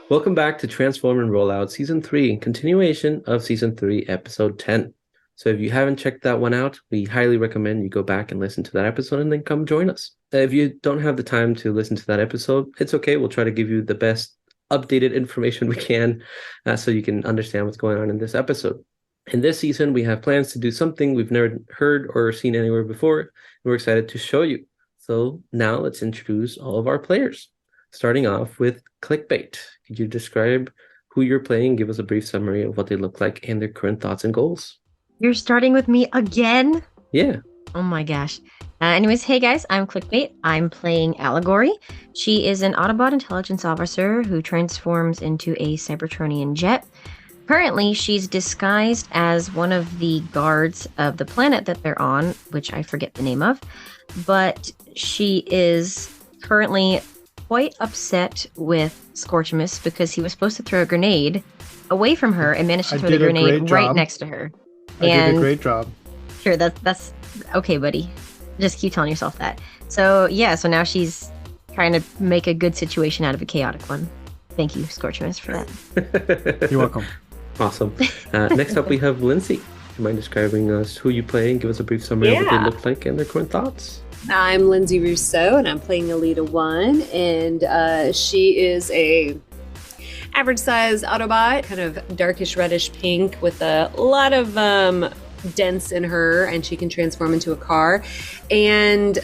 Welcome back to Transform and Rollout Season 3, continuation of Season 3, Episode 10. So if you haven't checked that one out, we highly recommend you go back and listen to that episode and then come join us. If you don't have the time to listen to that episode, it's okay. We'll try to give you the best updated information we can so you can understand what's going on in this episode. In this season, we have plans to do something we've never heard or seen anywhere before, and we're excited to show you. So now let's introduce all of our players. Starting off with Clickbait. Could you describe who you're playing? Give us a brief summary of what they look like and their current thoughts and goals. You're starting with me again? Yeah. Oh my gosh. Anyways, hey guys, I'm Clickbait. I'm playing Allegory. She is an Autobot intelligence officer who transforms into a Cybertronian jet. Currently, she's disguised as one of the guards of the planet that they're on, which I forget the name of. But she is currently quite upset with Scorchimus because he was supposed to throw a grenade away from her and managed to throw the grenade right next to her. I did a great job. Sure, that's okay, buddy. Just keep telling yourself that. So yeah, so now she's trying to make a good situation out of a chaotic one. Thank you, Scorchimus, for that. You're welcome. Awesome. Next up, we have Lindsay. Do you mind describing us who you play and give us a brief summary of what they look like and their current thoughts? I'm Lindsay Rousseau, and I'm playing Alita 1, and she is a average-sized Autobot, kind of darkish reddish pink with a lot of dents in her, and she can transform into a car. And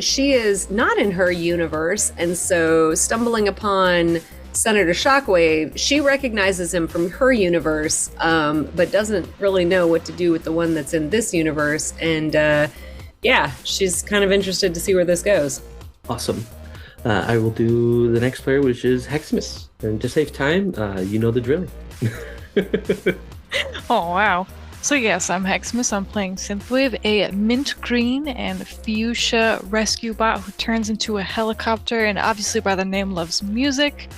she is not in her universe, and so stumbling upon Senator Shockwave, she recognizes him from her universe, but doesn't really know what to do with the one that's in this universe. And yeah, she's kind of interested to see where this goes. Awesome. I will do the next player, which is Hexamis. And to save time, you know the drill. Oh, wow. So yes, I'm Hexamis. I'm playing Synthwave, a mint green and fuchsia rescue bot who turns into a helicopter and obviously by the name loves music.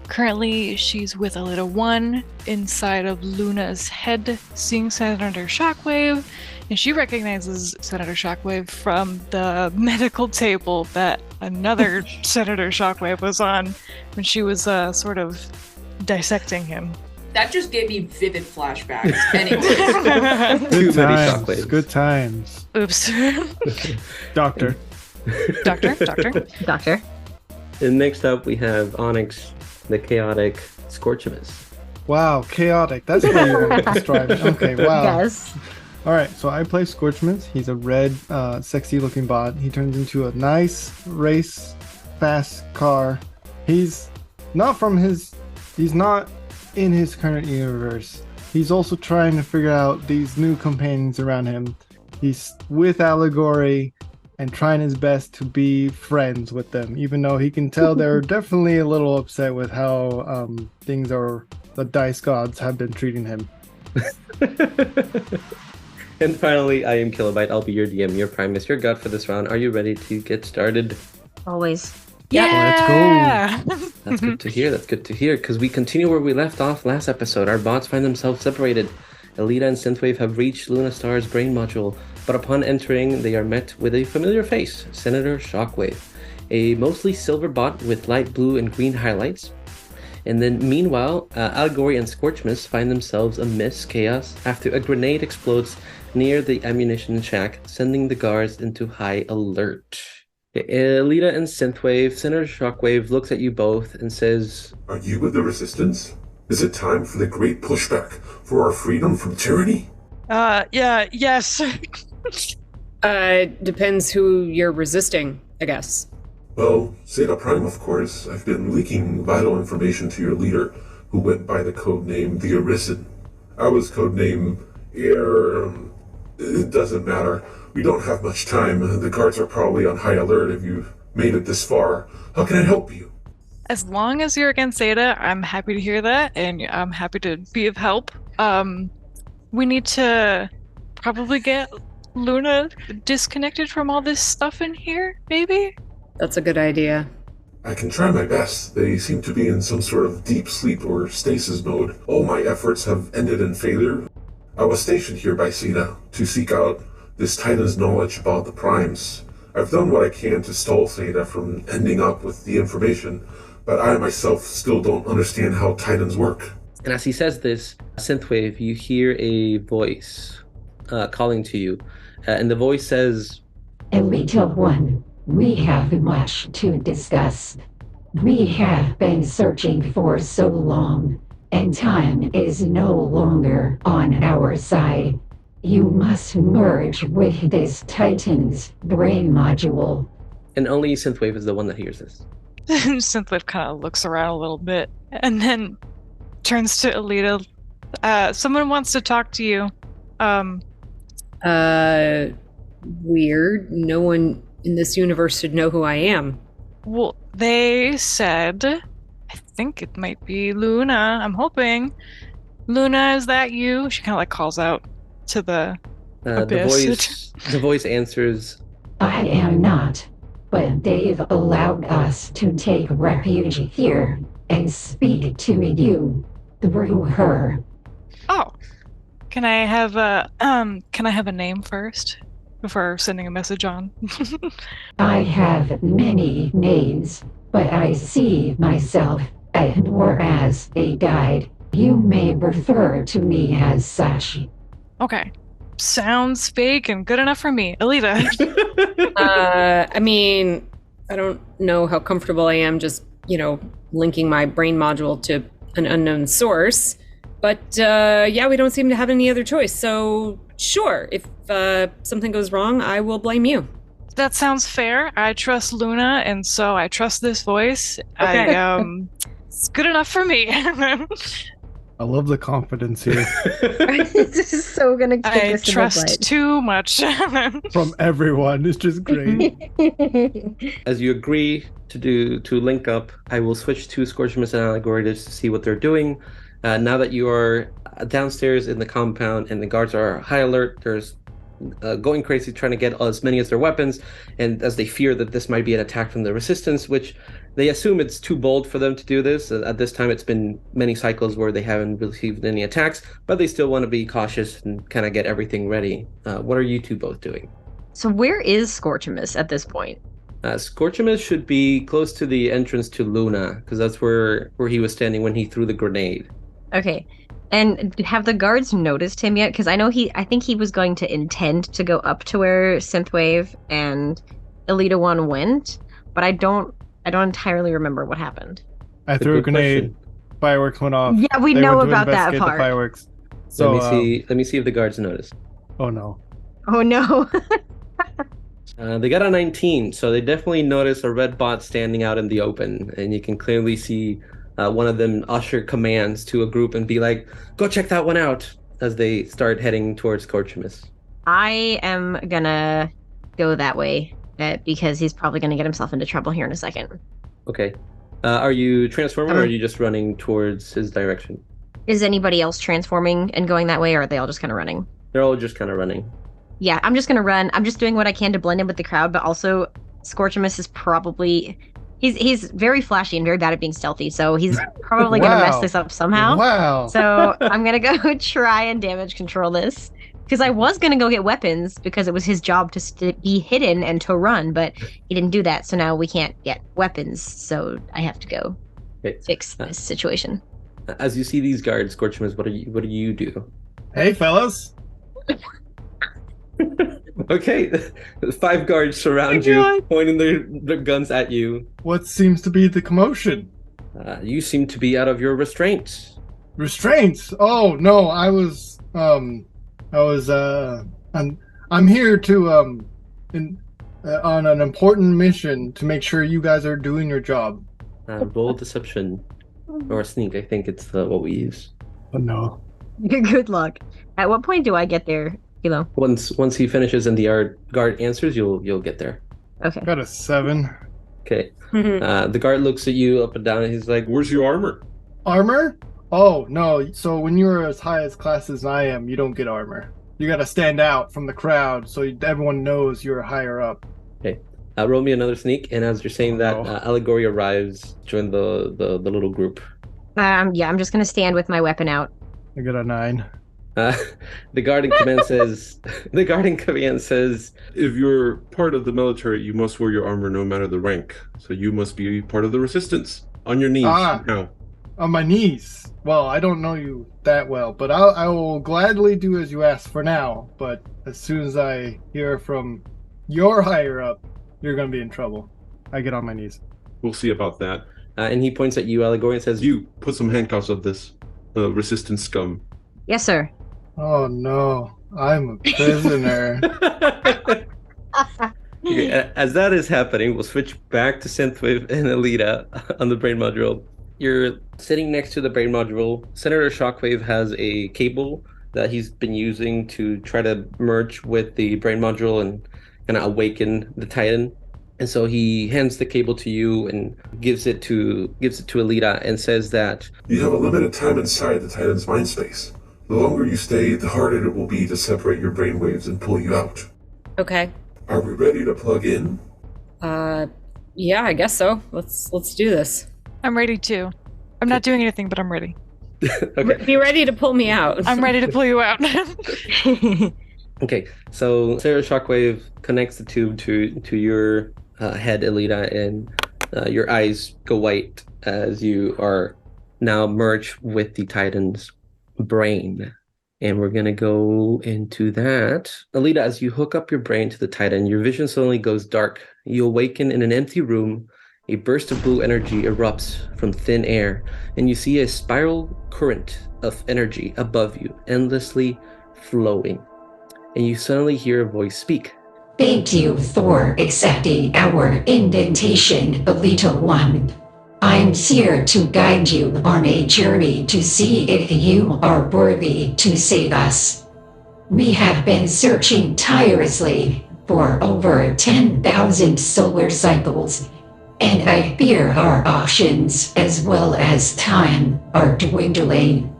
Currently, she's with Alita 1 inside of Luna's head, seeing Senator Shockwave, and she recognizes Senator Shockwave from the medical table that another Senator Shockwave was on when she was sort of dissecting him. That just gave me vivid flashbacks. Anyway. Good times. Good times. Oops. Doctor. Doctor. And next up, we have Onyx, the chaotic Scorchimus. Wow, chaotic. That's what you want to describe it. Okay, wow. Yes. All right, so I play Scorchimus. He's a red, sexy-looking bot. He turns into a nice, race, fast car. He's not in his current universe. He's also trying to figure out these new companions around him. He's with Allegory and trying his best to be friends with them, even though he can tell they're definitely a little upset with how the dice gods have been treating him. And finally, I am Kilobyte. I'll be your DM, your Primus, your god for this round. Are you ready to get started? Always. Yeah! Let's go. That's good to hear. That's good to hear, because we continue where we left off last episode. Our bots find themselves separated. Alita and Synthwave have reached Lunastar's brain module, but upon entering, they are met with a familiar face, Senator Shockwave, a mostly silver bot with light blue and green highlights. And then, meanwhile, Allegory and Scorchimus find themselves amidst chaos after a grenade explodes near the ammunition shack, sending the guards into high alert. Alita and Synthwave, Senator Shockwave looks at you both and says, "Are you with the Resistance? Is it time for the great pushback for our freedom from tyranny?" Yes. Depends who you're resisting, I guess. Well, Zeta Prime, of course. I've been leaking vital information to your leader, who went by the codename The Arisen. I was codename It doesn't matter. We don't have much time. The guards are probably on high alert if you've made it this far. How can I help you? As long as you're against Zeta, I'm happy to hear that, and I'm happy to be of help. We need to probably get Luna disconnected from all this stuff in here, maybe? That's a good idea. I can try my best. They seem to be in some sort of deep sleep or stasis mode. All my efforts have ended in failure. I was stationed here by Zeta to seek out this Titan's knowledge about the Primes. I've done what I can to stall Zeta from ending up with the information, but I myself still don't understand how Titans work. And as he says this, Synthwave, you hear a voice calling to you. And the voice says, Elite One, we have much to discuss. We have been searching for so long, and time is no longer on our side. You must merge with this Titan's brain module. and only Synthwave is the one that hears this. Synthwave kind of looks around a little bit and then turns to Alita. Someone wants to talk to you. Weird. No one in this universe should know who I am. Well, they said, I think it might be Luna. I'm hoping. Luna, is that you? She kind of like calls out to the abyss. The voice answers, I am not, but they've allowed us to take refuge here and speak to you through her. Oh, can I have a name first before sending a message on? I have many names, but I see myself more as a guide. You may refer to me as such. Okay. Sounds fake and good enough for me. Alita. I mean, I don't know how comfortable I am just, linking my brain module to an unknown source. But, yeah, we don't seem to have any other choice. So, sure, if something goes wrong, I will blame you. That sounds fair. I trust Luna, and so I trust this voice. Okay. It's good enough for me. I love the confidence here This is so gonna kick I us in the trust butt. too much. from everyone. It's just great. as you agree to link up, I will switch to Scorchimus and Allegory to see what they're doing. Now that you are downstairs in the compound and the guards are high alert, there's going crazy trying to get as many as their weapons, and as they fear that this might be an attack from the resistance, which they assume it's too bold for them to do this. At this time, it's been many cycles where they haven't received any attacks, but they still want to be cautious and kind of get everything ready. What are you two both doing? So where is Scorchimus at this point? Scorchimus should be close to the entrance to Luna, because that's where he was standing when he threw the grenade. Okay. And have the guards noticed him yet? Because I think he was going to intend to go up to where Synthwave and Elita 1 went, but I don't entirely remember what happened. I threw a grenade. Fireworks went off. Yeah, we They know went to about that investigate the part. fireworks. So Let me see if the guards notice. Oh no. Oh no. They got a 19, so they definitely notice a red bot standing out in the open, and you can clearly see one of them usher commands to a group and be like, go check that one out, as they start heading towards Scorchimus. I am gonna go that way because he's probably gonna get himself into trouble here in a second. Okay. Are you transforming, or are you just running towards his direction? Is anybody else transforming and going that way, or are they all just kind of running? They're all just kind of running. Yeah, I'm just gonna run. I'm just doing what I can to blend in with the crowd, but also Scorchimus is probably he's very flashy and very bad at being stealthy, so he's probably gonna mess this up somehow. Wow. So I'm gonna go try and damage control this. Because I was gonna go get weapons because it was his job to be hidden and to run, but he didn't do that, so now we can't get weapons, so I have to go fix this situation. As you see these guards, Scorchimus, what do you do? Hey, fellas. Okay, the 5 guards surround you, pointing their guns at you. What seems to be the commotion? You seem to be out of your restraints. Restraints? Oh no, I'm here to on an important mission to make sure you guys are doing your job. Roll deception or sneak. I think it's what we use. Oh no. Good luck. At what point do I get there, Kilo? Once he finishes and the guard answers, you'll get there. Okay. Got a 7. Okay. The guard looks at you up and down, and he's like, Where's your armor? Armor? Oh no. So when you're as high as class as I am, you don't get armor. You gotta stand out from the crowd so everyone knows you're higher up. Okay. Roll me another sneak, and as you're saying that, Allegory arrives, join the little group. Yeah, I'm just gonna stand with my weapon out. I got a 9. The guard in command says, If you're part of the military, you must wear your armor no matter the rank. So you must be part of the resistance. On your knees. Ah. No. On my knees. Well, I don't know you that well, but I will gladly do as you ask for now. But as soon as I hear from your higher up, you're going to be in trouble. I get on my knees. We'll see about that. And he points at you, Allegory, and says, "You put some handcuffs on this resistance scum." Yes, sir. Oh no, I'm a prisoner. Okay, as that is happening, we'll switch back to Synthwave and Alita on the brain module. You're sitting next to the brain module. Senator Shockwave has a cable that he's been using to try to merge with the brain module and kind of awaken the Titan. And so he hands the cable to you and gives it to Alita and says that You have a limited time inside the Titan's mind space. The longer you stay, the harder it will be to separate your brainwaves and pull you out. Okay. Are we ready to plug in? Yeah, I guess so. Let's do this. I'm ready too. I'm not doing anything, but I'm ready. okay. Be ready to pull me out. I'm ready to pull you out. Okay, so Sarah Shockwave connects the tube to your head, Alita, and your eyes go white as you are now merged with the Titan's brain. And we're going to go into that. Alita, as you hook up your brain to the Titan, your vision suddenly goes dark. You awaken in an empty room. A burst of blue energy erupts from thin air, and you see a spiral current of energy above you, endlessly flowing. And you suddenly hear a voice speak. Thank you for accepting our invitation, Alita One. I'm here to guide you on a journey to see if you are worthy to save us. We have been searching tirelessly for over 10,000 solar cycles, and I fear our options as well as time are dwindling.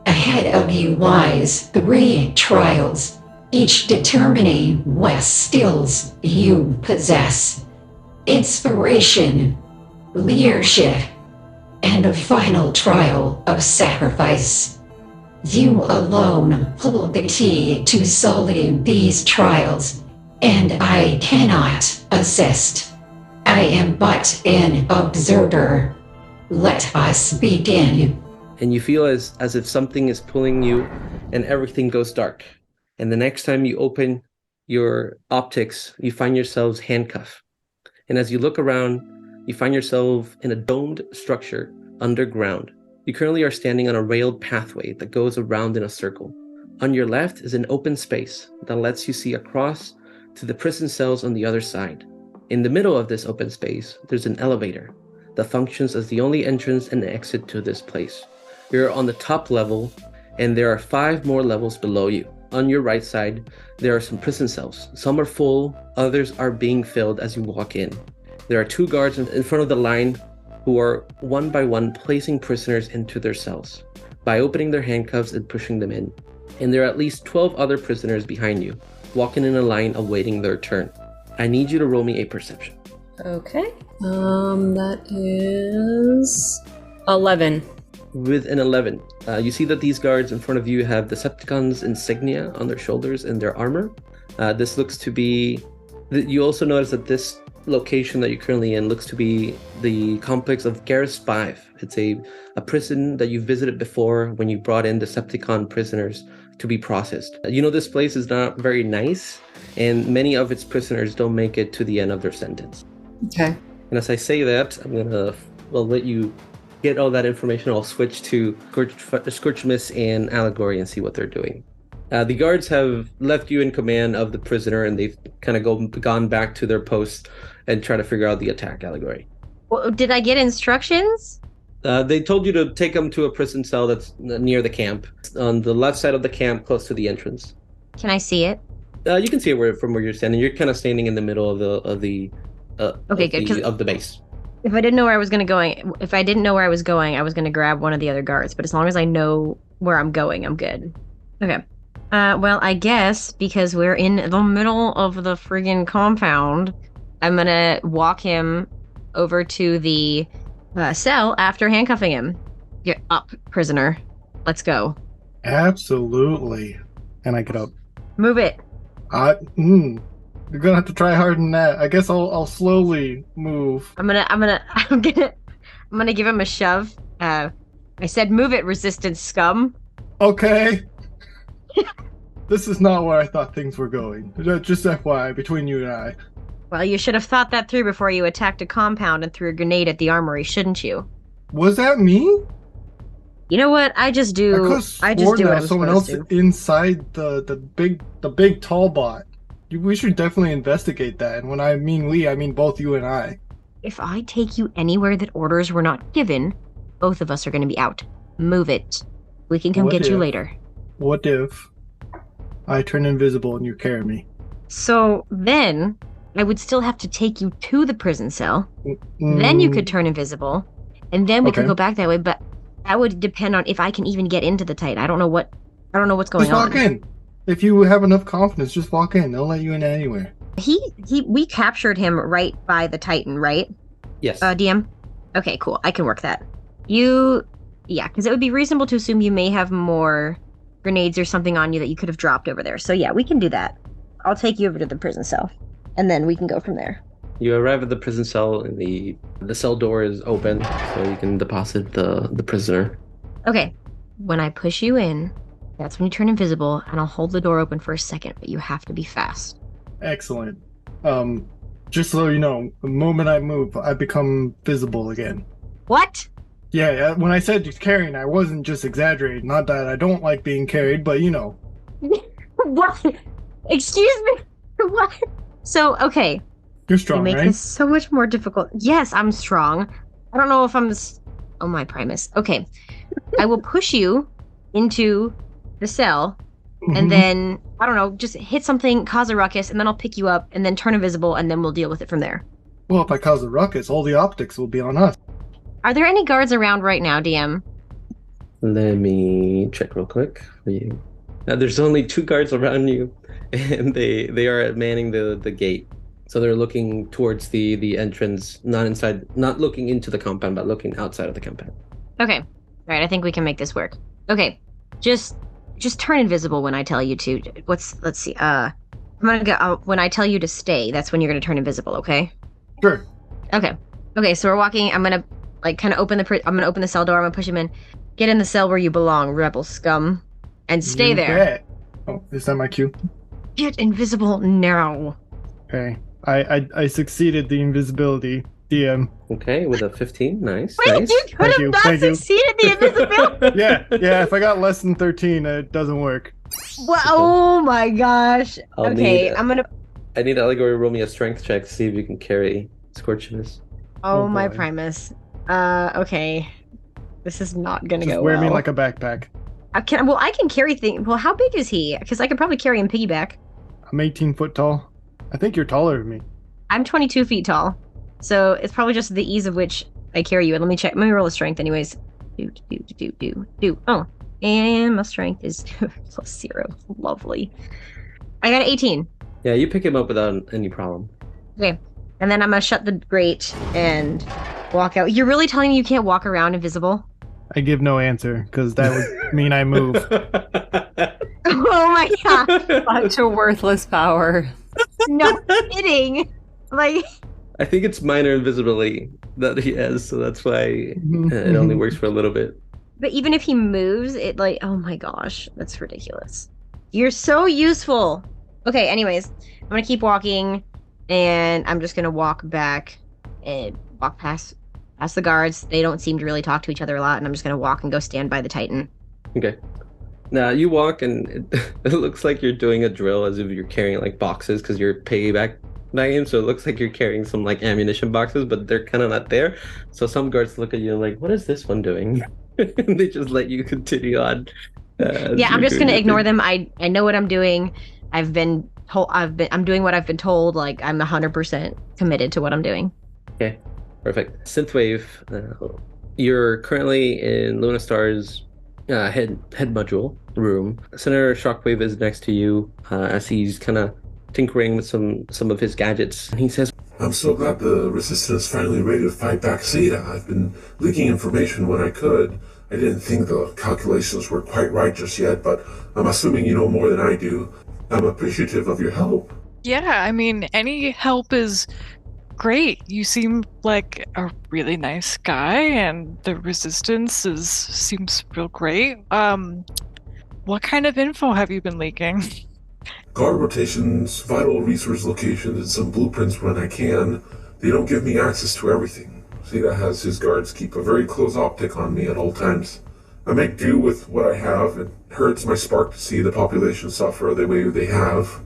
Ahead of you lies 3 trials, each determining what skills you possess. Inspiration, leadership, and a final trial of sacrifice. You alone hold the key to solving these trials, and I cannot assist. I am but an observer. Let us begin. And you feel as if something is pulling you and everything goes dark. And the next time you open your optics, you find yourselves handcuffed. And as you look around, you find yourself in a domed structure underground. You currently are standing on a railed pathway that goes around in a circle. On your left is an open space that lets you see across to the prison cells on the other side. In the middle of this open space, there's an elevator that functions as the only entrance and exit to this place. You're on the top level, and there are 5 more levels below you. On your right side, there are some prison cells. Some are full, others are being filled as you walk in. There are 2 guards in front of the line who are one by one placing prisoners into their cells by opening their handcuffs and pushing them in. And there are at least 12 other prisoners behind you, walking in a line awaiting their turn. I need you to roll me a perception. Okay. That is 11. With an 11, you see that these guards in front of you have Decepticons insignia on their shoulders and their armor. This looks to be... You also notice that this location that you're currently in looks to be the complex of Garrus 5. It's a prison that you visited before when you brought in Decepticon prisoners to be processed. You know, this place is not very nice, and many of its prisoners don't make it to the end of their sentence. Okay. And as I say that, I'll let you get all that information. I'll switch to Scorchimus and Allegory and see what they're doing. The guards have left you in command of the prisoner, and they've kind of gone back to their posts and try to figure out the attack, Allegory. Well, did I get instructions? They told you to take them to a prison cell that's near the camp, on the left side of the camp, close to the entrance. Can I see it? You can see it from where you're standing. You're kind of standing in the middle of the base. If I didn't know where I was going, I was going to grab one of the other guards. But as long as I know where I'm going, I'm good. Okay. Well, I guess because we're in the middle of the friggin' compound, I'm going to walk him over to the cell after handcuffing him. Get up, prisoner. Let's go. Absolutely. And I get up. Move it. You're gonna have to try harder than that. I guess I'll slowly move. I'm gonna gonna give him a shove. I said, "Move it, resistance scum." Okay. This is not where I thought things were going. Just FYI, between you and I. Well, you should have thought that through before you attacked a compound and threw a grenade at the armory, shouldn't you? Was that me? You know what? I just do what I'm someone supposed else to. inside the big tall bot. We should definitely investigate that. And when I mean we, I mean both you and I. If I take you anywhere that orders were not given, both of us are going to be out. Move it. We can come get you later. What if I turn invisible and you carry me? So then, I would still have to take you to the prison cell. Then you could turn invisible, and then we could go back that way. But that would depend on if I can even get into the Titan. I don't know what's going just on. walk in. If you have enough confidence, just walk in. They'll let you in anywhere. We captured him right by the Titan, right? Yes. DM? Okay, cool. I can work that. Yeah, because it would be reasonable to assume you may have more grenades or something on you that you could have dropped over there. So yeah, we can do that. I'll take you over to the prison cell, and then we can go from there. You arrive at the prison cell, and the cell door is open, so you can deposit the prisoner. Okay, when I push you in, that's when you turn invisible, and I'll hold the door open for a second, but you have to be fast. Excellent. Just so you know, the moment I move, I become visible again. What? Yeah, when I said carrying, I wasn't just exaggerating. Not that I don't like being carried, but you know. What? Excuse me? What? So, okay. You're strong, you make right? this so much more difficult. Yes, I'm strong. I don't know if I'm... Oh, my Primus. Okay. I will push you into the cell, and then, I don't know, just hit something, cause a ruckus, and then I'll pick you up, and then turn invisible, and then we'll deal with it from there. Well, if I cause a ruckus, all the optics will be on us. Are there any guards around right now, DM? Let me check real quick for you. There's only 2 guards around you, and they are manning the gate. So they're looking towards the entrance, not looking into the compound, but looking outside of the compound. Okay. All right, I think we can make this work. Okay. Just turn invisible when I tell you to. Let's see. I'm gonna go when I tell you to stay. That's when you're gonna turn invisible. Okay. Sure. Okay. Okay. So we're walking. I'm gonna kind of open I'm gonna open the cell door. I'm gonna push him in. Get in the cell where you belong, rebel scum, and stay You there. bet. Oh, is that my cue? Get invisible now. Okay. I succeeded the invisibility, DM. Okay, with a 15, nice. Wait, nice. you could have not succeeded the invisibility. Yeah. If I got less than 13, it doesn't work. Well, oh my gosh. I need Allegory to roll me a strength check to see if you can carry Scorchimus. Oh my boy. Primus. Okay. This is not gonna Just go wear well. me like a backpack. I can carry things. Well, how big is he? Because I could probably carry him piggyback. I'm 18 foot tall. I think you're taller than me. I'm 22 feet tall. So it's probably just the ease of which I carry you. And let me check. Let me roll a strength anyways. Do. Oh. And my strength is +0. Lovely. I got an 18. Yeah, you pick him up without any problem. Okay. And then I'm going to shut the grate and walk out. You're really telling me you can't walk around invisible? I give no answer, because that would mean I move. Oh my god. Such a worthless power. No kidding. Like, I think it's minor invisibility that he has, so that's why it only works for a little bit. but even if he moves, it like, oh my gosh, that's ridiculous. You're so useful. Okay, anyways, I'm gonna keep walking, and I'm just gonna walk back and walk past the guards. They don't seem to really talk to each other a lot, and I'm just gonna walk and go stand by the Titan. Okay. Now you walk, and it looks like you're doing a drill as if you're carrying like boxes because you're piggyback him. So it looks like you're carrying some like ammunition boxes, but they're kind of not there. So some guards look at you like, "What is this one doing?" And they just let you continue on. Yeah, I'm just gonna ignore them. I know what I'm doing. I've been told. I'm doing what I've been told. Like, I'm 100% committed to what I'm doing. Okay, perfect. Synthwave, you're currently in Lunastar's head module room. Senator Shockwave is next to you as he's kind of tinkering with some of his gadgets. And he says, I'm so glad the Resistance finally ready to fight back Zeta. I've been leaking information when I could. I didn't think the calculations were quite right just yet, but I'm assuming you know more than I do. I'm appreciative of your help. Yeah, I mean, any help is great. You seem like a really nice guy, and the resistance seems real great. What kind of info have you been leaking? Guard rotations, vital resource locations, and some blueprints when I can. They don't give me access to everything. Zeta has his guards keep a very close optic on me at all times. I make do with what I have. It hurts my spark to see the population suffer the way they have.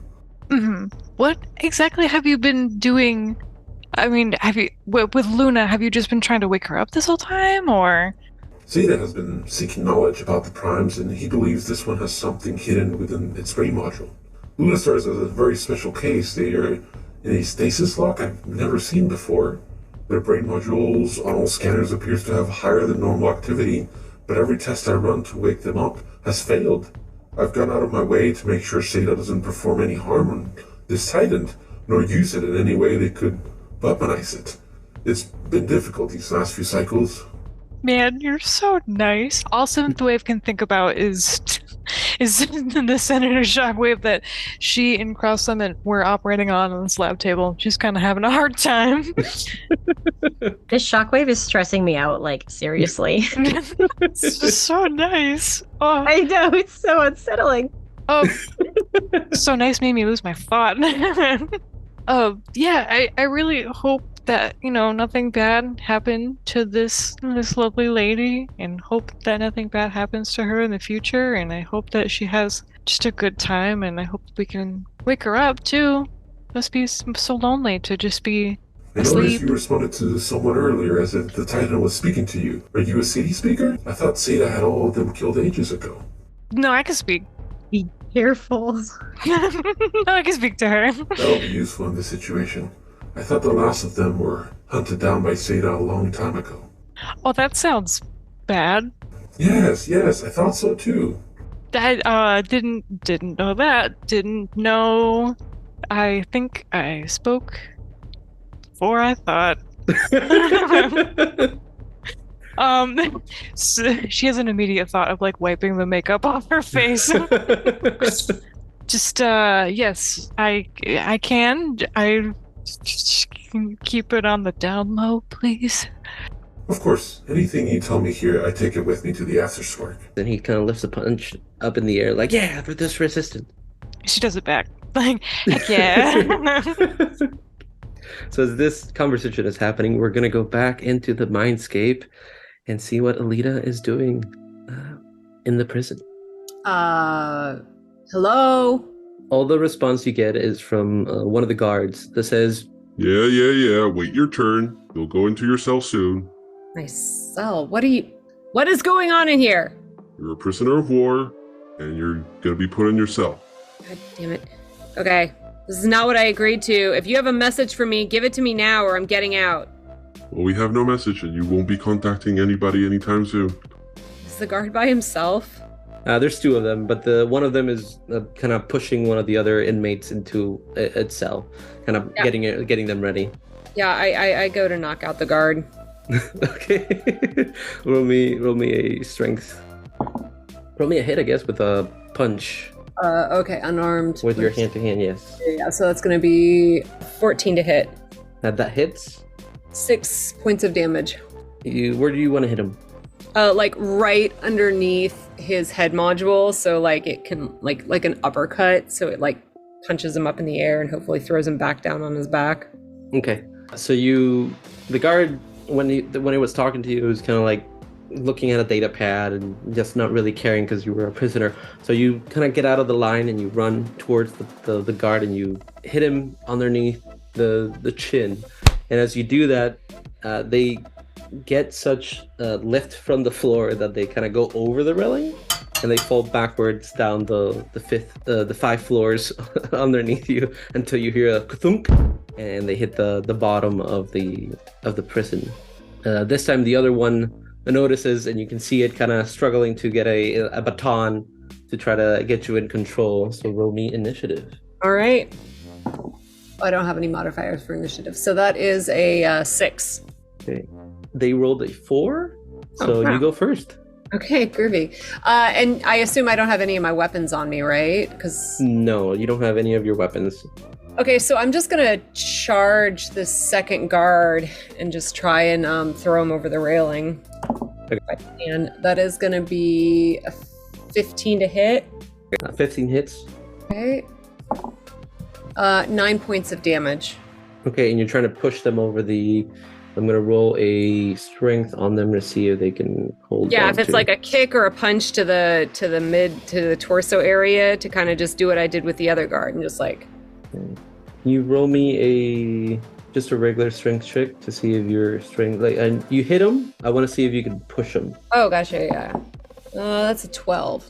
What exactly have you been doing? I mean, with Luna, have you just been trying to wake her up this whole time, or? Zeta has been seeking knowledge about the primes, and he believes this one has something hidden within its brain module. Lunastar is a very special case. They are in a stasis lock I've never seen before. Their brain modules on all scanners appears to have higher than normal activity, but every test I run to wake them up has failed. I've gone out of my way to make sure Zeta doesn't perform any harm on this Titan, nor use it in any way they could weaponize it. It's been difficult these last few cycles. Man, you're so nice. All Seventh Wave can think about is the Senator Shockwave that she and Cross Summit were operating on this lab table. She's kind of having a hard time. This shockwave is stressing me out, like, seriously. It's just so nice. Oh, I know, it's so unsettling. oh, so nice made me lose my thought. Yeah, I really hope that, nothing bad happened to this lovely lady, and hope that nothing bad happens to her in the future, and I hope that she has just a good time, and I hope we can wake her up too. Must be so lonely to just be I noticed asleep. you responded to someone earlier as if the Titan was speaking to you. Are you a city speaker? I thought Zeta had all of them killed ages ago. No, I can speak. Be careful. I can speak to her. That'll be useful in this situation. I thought the last of them were hunted down by Zeta a long time ago. Oh, that sounds bad. Yes, I thought so too. I didn't know that. Didn't know. I think I spoke before I thought. So she has an immediate thought of like wiping the makeup off her face. Just yes, I can. I can keep it on the down low, please. Of course, anything you tell me here, I take it with me to the afterspark. Then he kind of lifts a punch up in the air, like, yeah, for this resistant. She does it back. Like, heck yeah. So as this conversation is happening, we're going to go back into the mindscape and see what Alita is doing in the prison. Hello? All the response you get is from one of the guards that says, Yeah. Wait your turn. You'll go into your cell soon. My cell? What is going on in here? You're a prisoner of war, and you're gonna be put in your cell. God damn it. Okay, this is not what I agreed to. If you have a message for me, give it to me now or I'm getting out. Well, we have no message, and you won't be contacting anybody anytime soon. Is the guard by himself? there's two of them, but one of them is kind of pushing one of the other inmates into its cell, kind of getting them ready. Yeah, I go to knock out the guard. Okay. roll me a strength. Roll me a hit, I guess, with a punch. Okay, unarmed. With your hand-to-hand, yes. Yeah, so that's gonna be 14 to hit. That hits. 6 points of damage. Where do you want to hit him? Like right underneath his head module, so like it can like an uppercut, so it like punches him up in the air and hopefully throws him back down on his back. Okay. So the guard, when he was talking to you, was kind of like looking at a data pad and just not really caring because you were a prisoner. So you kind of get out of the line and you run towards the guard and you hit him underneath the chin. And as you do that, they get such lift from the floor that they kind of go over the railing and they fall backwards down the 5 floors underneath you until you hear a ka-thunk, and they hit the bottom of the prison. This time the other one notices, and you can see it kind of struggling to get a baton to try to get you in control. So roll me initiative. All right. I don't have any modifiers for initiative, so that is a 6. Okay. They rolled a 4, so wow. You go first. Okay, groovy. And I assume I don't have any of my weapons on me, right? Because No, you don't have any of your weapons. Okay, so I'm just gonna charge the second guard and just try and throw him over the railing. Okay. And that is gonna be a 15 to hit. 15 hits. Okay. 9 points of damage. Okay, and you're trying to push them over the. I'm gonna roll a strength on them to see if they can hold. Yeah, on if it's to. like a kick or a punch to the torso area to kind of just do what I did with the other guard and just like. Okay. You roll me just a regular strength check to see if your strength and you hit them. I want to see if you can push them. Oh, gotcha, yeah. That's a 12.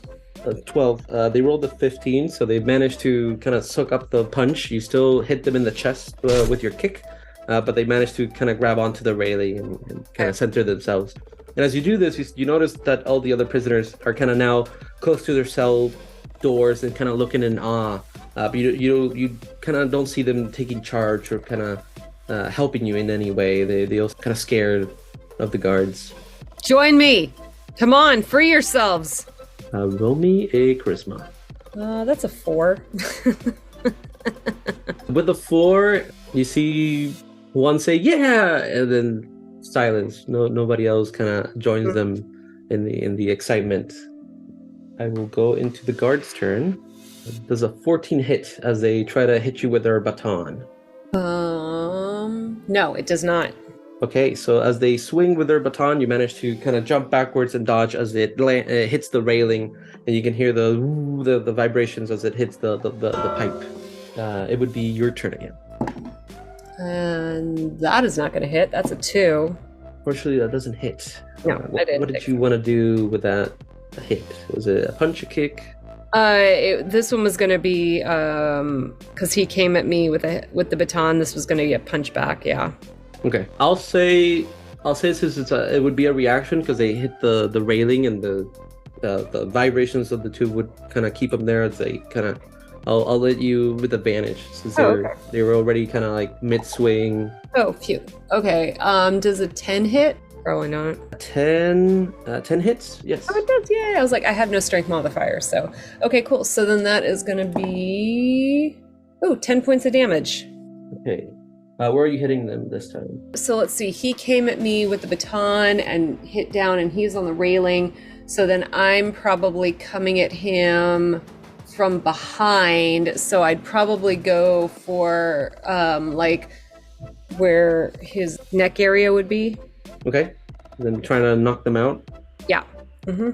12. They rolled a 15, so they managed to kind of soak up the punch. You still hit them in the chest with your kick, but they managed to kind of grab onto the railing and kind of center themselves. And as you do this, you notice that all the other prisoners are kind of now close to their cell doors and kind of looking in awe. But you kind of don't see them taking charge or kind of helping you in any way. They also kind of scared of the guards. Join me! Come on, free yourselves! Roll me a charisma. That's a 4. With the 4, you see one say "yeah," and then silence. Nobody else kind of joins them in the excitement. I will go into the guard's turn. Does a 14 hit as they try to hit you with their baton? No, it does not. Okay, so as they swing with their baton, you manage to kind of jump backwards and dodge as it hits the railing, and you can hear the vibrations as it hits the pipe. It would be your turn again. And that is not going to hit. That's a 2. Fortunately, that doesn't hit. No, what did you want to do with that hit? Was it a punch, a kick? This one was going to be because he came at me with the baton. This was going to be a punch back. Yeah. Okay, I'll say since it would be a reaction because they hit the railing and the vibrations of the tube would kind of keep them there as they kind of. I'll let you with advantage since they were already kind of like mid swing. Oh, phew. Okay. Does a 10 hit? Probably not. 10 hits. Yes. Oh, it does. Yeah. I was like, I have no strength modifier. So okay, cool. So then that is gonna be 10 points of damage. Okay. Where are you hitting them this time? So let's see. He came at me with the baton and hit down, and he's on the railing. So then I'm probably coming at him from behind. So I'd probably go for like where his neck area would be. Okay. Then trying to knock them out. Yeah. Mm-hmm.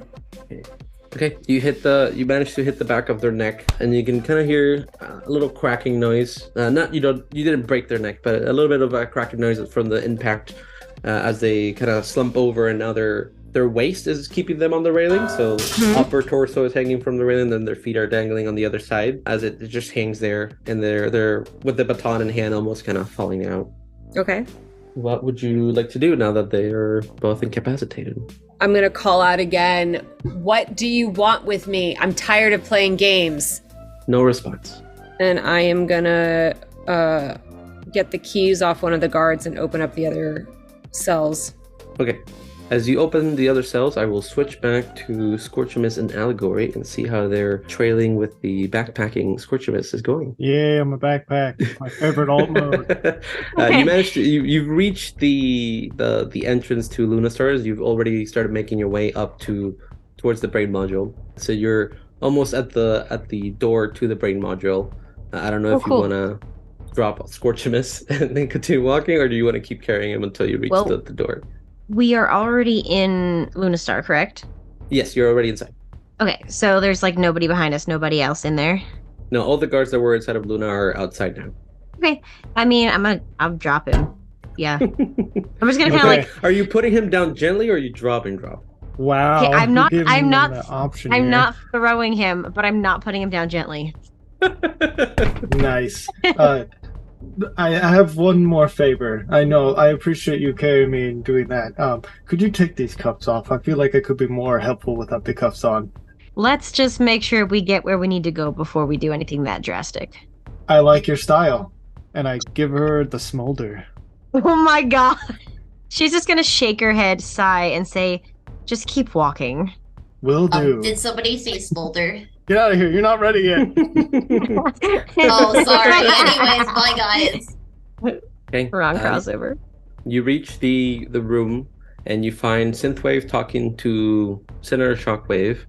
Okay. You managed to hit the back of their neck, and you can kind of hear a little cracking noise. You didn't break their neck, but a little bit of a cracking noise from the impact as they kind of slump over, and now their waist is keeping them on the railing. So upper torso is hanging from the railing, then their feet are dangling on the other side as it just hangs there, and they're with the baton in hand, almost kind of falling out. Okay. What would you like to do now that they are both incapacitated? I'm going to call out again. What do you want with me? I'm tired of playing games. No response. And I am going to get the keys off one of the guards and open up the other cells. Okay. As you open the other cells, I will switch back to Scorchimus and Allegory and see how their trailing with the backpacking Scorchimus is going. Yeah, I'm a backpack. My favorite alt mode. You managed to you've reached the entrance to Lunastar. You've already started making your way up towards the brain module. So you're almost at the door to the brain module. I don't know if you want to drop Scorchimus and then continue walking, or do you want to keep carrying him until you reach the door? We are already in Lunastar, correct? Yes, you're already inside. Okay, so there's like nobody behind us, nobody else in there? No, all the guards that were inside of Luna are outside now. Okay, I mean, I'll drop him. Yeah. I'm just gonna kind of like... Are you putting him down gently, or are you drop? Wow. Okay, I'm not throwing him, but I'm not putting him down gently. Nice. I have one more favor. I know, I appreciate you carrying me and doing that. Could you take these cuffs off? I feel like I could be more helpful without the cuffs on. Let's just make sure we get where we need to go before we do anything that drastic. I like your style. And I give her the smolder. Oh my god. She's just gonna shake her head, sigh, and say, just keep walking. Will do. Did somebody say smolder? Get out of here. You're not ready yet. Oh, sorry. Anyways, bye, guys. Okay. Wrong crossover. You reach the room and you find Synthwave talking to Senator Shockwave.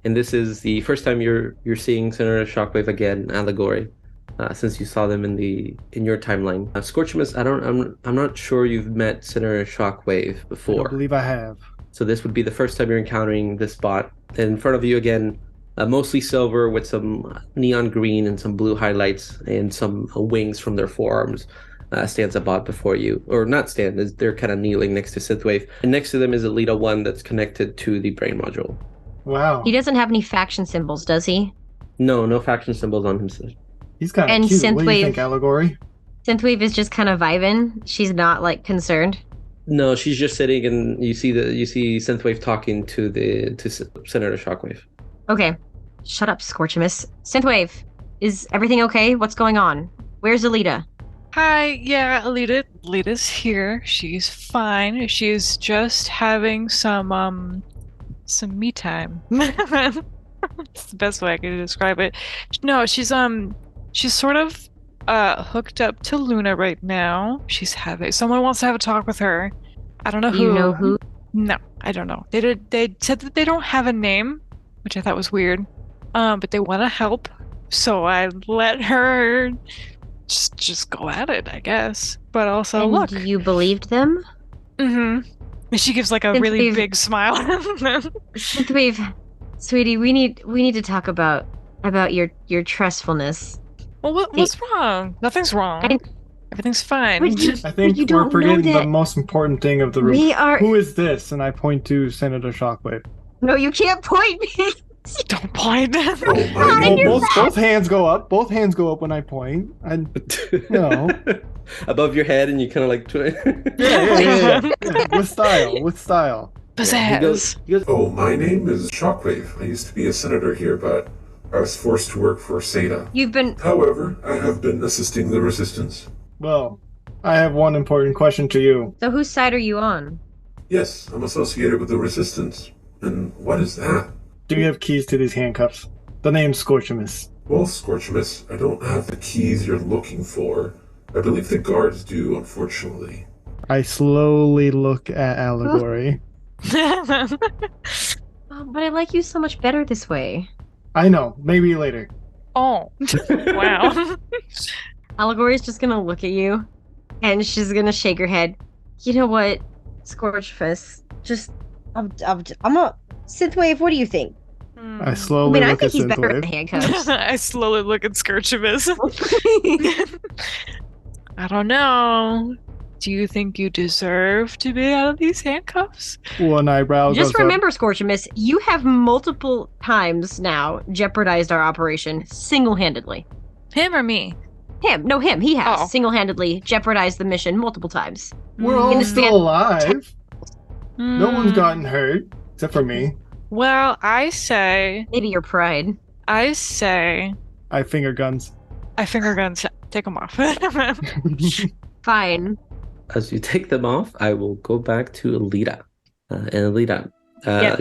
And this is the first time you're seeing Senator Shockwave again, Allegory, since you saw them in your timeline. Scorchimus, I'm not sure you've met Senator Shockwave before. I don't believe I have. So this would be the first time you're encountering this bot. And in front of you again, mostly silver with some neon green and some blue highlights and some wings from their forearms. Stands a bot before you, or not stand, they're kind of kneeling next to Synthwave. And next to them is Alita 1 that's connected to the brain module. Wow. He doesn't have any faction symbols, does he? No faction symbols on himself. He's kind And of cute. What do you Synthwave- think, Allegory? Synthwave is just kind of vibing. She's not like concerned. No, she's just sitting, and you see Synthwave talking to Senator Shockwave. Okay, shut up, Scorchimus. Synthwave, is everything okay? What's going on? Where's Alita? Hi, yeah, Alita's here. She's fine. She's just having some me time. It's the best way I can describe it. No, she's sort of hooked up to Luna right now. Someone wants to have a talk with her. I don't know who. You know who? No, I don't know. They said that they don't have a name, which I thought was weird. But they want to help, so I let her just go at it, I guess. But also, And look. you believed them? Mm-hmm. And she gives like a really big smile. Synthwave, sweetie, we need to talk about your trustfulness. Well, what's wrong? Nothing's wrong. Everything's fine. I think you we're don't know forgetting the that most important thing of the room. we are- Who is this? And I point to Senator Shockwave. No, you can't point me. Don't point. Both hands go up. Both hands go up when I point. No. Above your head, and you kind of like. Yeah. With style. Pizzazz. He goes, Oh, my name is Shockwave. I used to be a senator here, but I was forced to work for Seda. You've been. However, I have been assisting the resistance. Well, I have one important question to you. So whose side are you on? Yes, I'm associated with the resistance. And what is that? Do you have keys to these handcuffs? The name's Scorchimus. Well, Scorchimus, I don't have the keys you're looking for. I believe the guards do, unfortunately. I slowly look at Allegory. Oh, but I like you so much better this way. I know. Maybe later. Oh. Wow. Allegory's just gonna look at you, and she's gonna shake her head. You know what, Scorchfist? I'm a Synthwave. What do you think? I slowly I look think at he's better Synthwave. at the handcuffs. I slowly look at Scorchimus. I don't know. Do you think you deserve to be out of these handcuffs? One eyebrow Just goes remember, up. Scorchimus, you have multiple times now jeopardized our operation single-handedly. Him or me? Him. No, him. He has Oh. single-handedly jeopardized the mission multiple times. We're all the still span- alive. No one's Hmm. gotten hurt, except for me. Well, I say Maybe your pride. I finger guns. I finger guns. Take them off. Fine. as you take them off, I will go back to Alita. And Alita, Yep.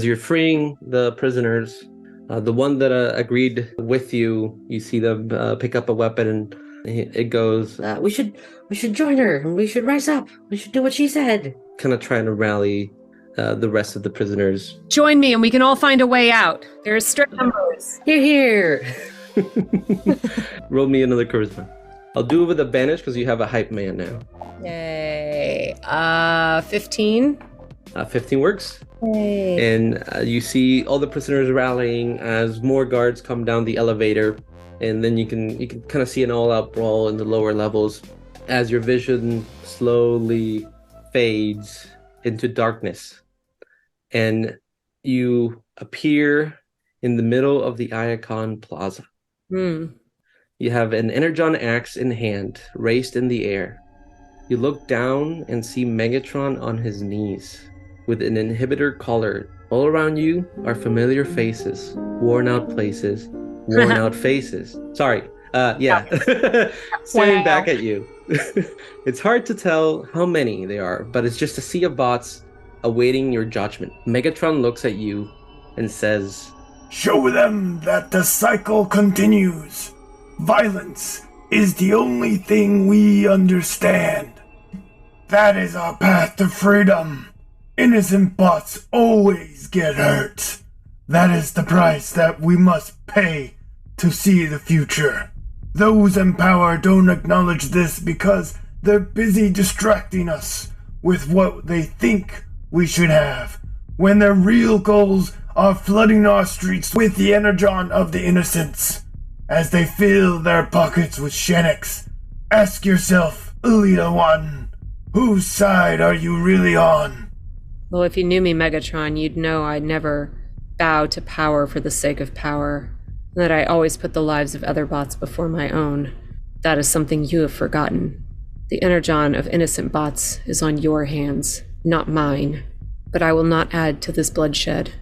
you're freeing the prisoners. The one that agreed with you, you see them pick up a weapon, and it goes, We should join her. We should rise up. We should do what she said. kind of trying to rally the rest of the prisoners. Join me and we can all find a way out. There's strict numbers. Here. Roll me another charisma. I'll do it with advantage because you have a hype man now. Yay. 15. 15 works. Yay. And you see all the prisoners rallying as more guards come down the elevator, and then you can kind of see an all-out brawl in the lower levels as your vision slowly fades into darkness, and you appear in the middle of the Iacon Plaza. You have an energon axe in hand, raised in the air. You look down and see Megatron on his knees with an inhibitor collar. All around you are familiar faces, worn out places, worn out faces. Sorry. Staring back at you. It's hard to tell how many they are, but it's just a sea of bots awaiting your judgment. Megatron looks at you and says, Show them that the cycle continues. Violence is the only thing we understand. That is our path to freedom. Innocent bots always get hurt. That is the price that we must pay to see the future. Those in power don't acknowledge this because they're busy distracting us with what they think we should have, when their real goals are flooding our streets with the energon of the innocents, as they fill their pockets with Shenix. Ask yourself, Alita 1, whose side are you really on? Well, if you knew me, Megatron, you'd know I'd never bow to power for the sake of power, and that I always put the lives of other bots before my own. That is something you have forgotten. The energon of innocent bots is on your hands, not mine. But I will not add to this bloodshed.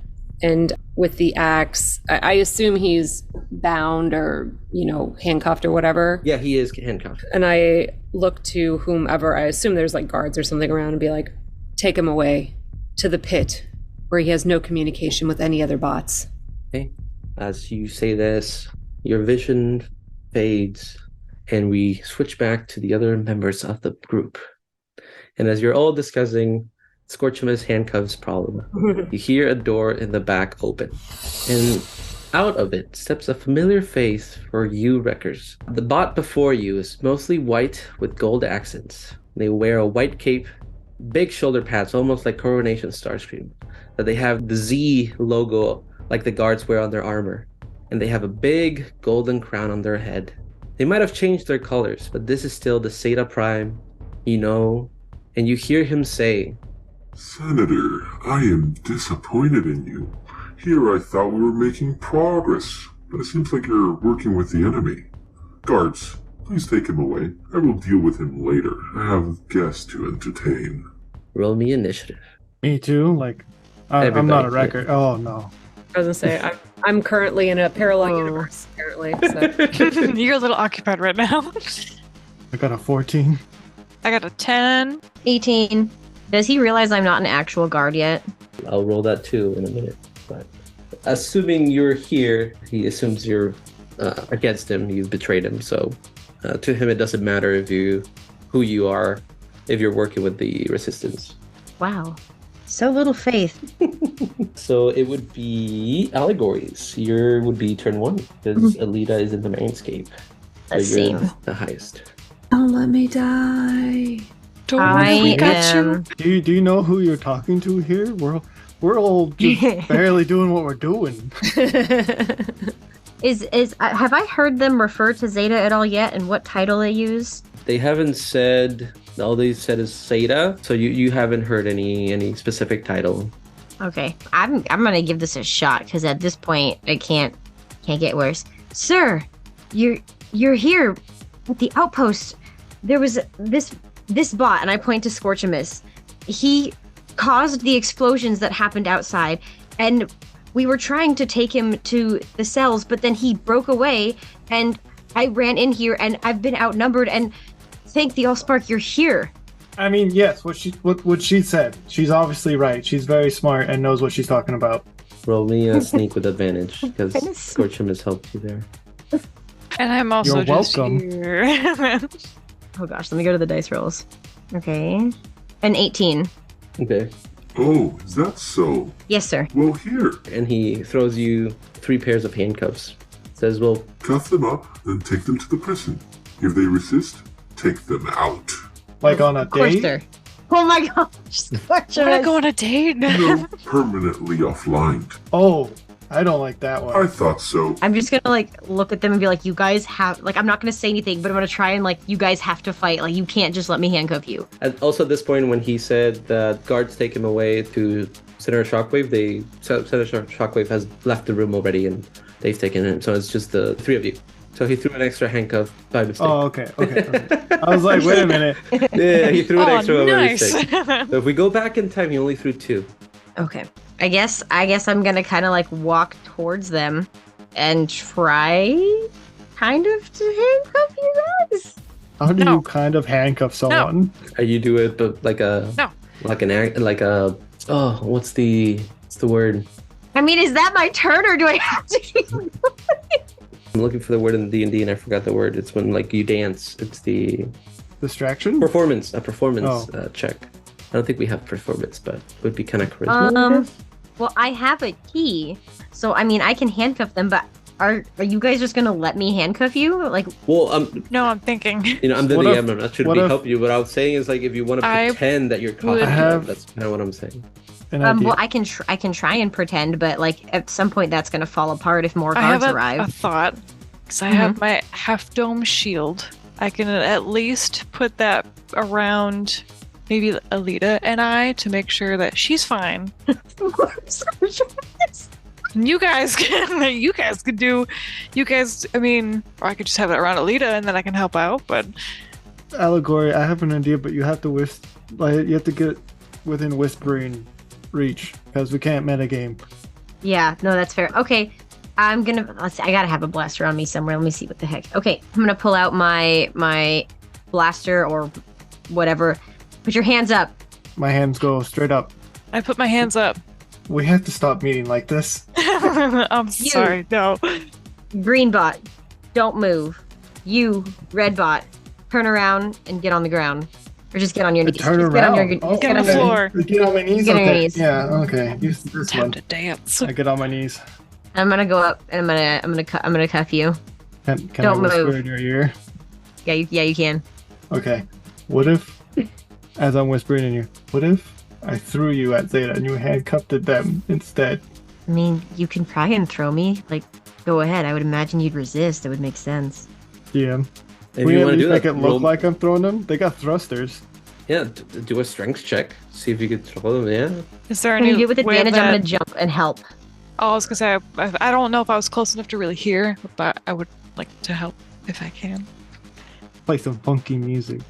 And with the axe, I assume he's bound or, handcuffed or whatever. Yeah, he is handcuffed. And I look to whomever, I assume there's like guards or something around, and be like, take him away to the pit where he has no communication with any other bots. Okay. As you say this, your vision fades and we switch back to the other members of the group. And as you're all discussing Scorchimus handcuffs problem, you hear a door in the back open. And out of it steps a familiar face for you wreckers. The bot before you is mostly white with gold accents. They wear a white cape, big shoulder pads, almost like Coronation Starscream. That they have the Z logo like the guards wear on their armor. And they have a big golden crown on their head. They might have changed their colors, but this is still the Zeta Prime, and you hear him say, Senator, I am disappointed in you. Here I thought we were making progress, but it seems like you're working with the enemy. Guards, please take him away. I will deal with him later. I have guests to entertain. Roll me initiative. Me too? I'm not a wrecker. Oh, no. I was gonna say, I'm currently in a parallel universe, apparently. So. You're a little occupied right now. I got a 14. I got a 10. 18. Does he realize I'm not an actual guard yet? I'll roll that too in a minute. But assuming you're here, he assumes you're against him. You've betrayed him. So to him, it doesn't matter who you are, if you're working with the resistance. Wow. So little faith. So it would be Allegories. Your would be turn 1, because Alita is in the mind-scape. Let's so you're see. the highest. Don't let me die. Don't worry, we got you. Do you know who you're talking to here? We're all just barely doing what we're doing. Have I heard them refer to Zeta at all yet, and what title they use? They haven't said. All they said is Zeta, so you haven't heard any specific title. Okay, I'm gonna give this a shot because at this point it can't get worse. Sir, you're here at the outpost. There was this bot, and I point to Scorchimus. He caused the explosions that happened outside, and we were trying to take him to the cells, but then he broke away, and I ran in here, and I've been outnumbered, and thank the Allspark you're here. I mean, yes, what she said. She's obviously right. She's very smart and knows what she's talking about. Roll me a sneak with advantage, because Scorchimus helped you there. And I'm also You're just welcome. here. Oh gosh, let me go to the dice rolls. Okay. An 18. Okay. Oh, is that so? Yes, sir. Well, here. And he throws you 3 pairs of handcuffs. Says, well, Cuff them up, then take them to the prison. If they resist, take them out. Like on a Of course, date? sir. Oh my gosh, Want to Scorchimus. go on a date? No, permanently offline. Oh, I don't like that one. I thought so. I'm just gonna look at them and be like, you guys have I'm not gonna say anything, but I'm gonna try and you guys have to fight. You can't just let me handcuff you. and also at this point when he said that guards take him away to Senator Shockwave, Senator Shockwave has left the room already and they've taken him. So it's just the 3 of you. So he threw an extra handcuff by mistake. Oh, okay. I was like, wait a minute. Yeah, he threw an extra by nice. mistake. So if we go back in time, he only threw 2. Okay. I guess I'm gonna kind of walk towards them and try kind of to handcuff you guys. How do No. you kind of handcuff someone? Are you do it but No. what's the word? I mean, is that my turn, or do I have to keep going? I'm looking for the word in D&D and I forgot the word. It's when like you dance. It's the Distraction? a performance Oh. check. I don't think we have performance, but it would be kind of charisma. I guess? Well, I have a key, so I mean, I can handcuff them. But are you guys just gonna let me handcuff you? Like, Well, No, I'm thinking. I'm the What DM. if- I'm not trying what to if- help you. What I was saying is like if you want to I pretend that you're caught, would- I have- that's kind of what I'm saying. An idea. well, I can try and pretend, but like at some point that's gonna fall apart if more I have guards a arrive. thought. Because I have my half dome shield. I can at least put that around maybe Alita and I to make sure that she's fine. And you guys could do, I mean, or I could just have it around Alita and then I can help out, but Allegory, I have an idea, but you have to you have to get within whispering reach because we can't metagame. Yeah, no, that's fair. Okay, let's see, I gotta have a blaster on me somewhere. Let me see what the heck. Okay, I'm gonna pull out my blaster or whatever. Put your hands up. My hands go straight up. I put my hands up. We have to stop meeting like this. I'm sorry, no. Green bot, don't move. You, red bot, turn around and get on the ground. Or just get on your knees. Turn Just around. Get on Get on the your floor. Get on my knees. Get on your Okay. knees. Yeah. Okay. Use this Time one. to dance. I get on my knees. I'm gonna go up and I'm gonna cuff you. Can Don't I whisper move. in your ear? Yeah, you can. Okay. What if, as I'm whispering in your, what if I threw you at Zeta and you handcuffed at them instead? I mean, you can try and throw me. Like, go ahead. I would imagine you'd resist. It would make sense. Yeah. If We you at want to least do make that, it roll, look like I'm throwing them. They got thrusters. yeah, do a strength check. See if you could throw them. Yeah. Is there When you any do it with way advantage, I'm that... gonna jump and help. Oh, I was gonna say, I don't know if I was close enough to really hear, but I would like to help if I can. Play some funky music.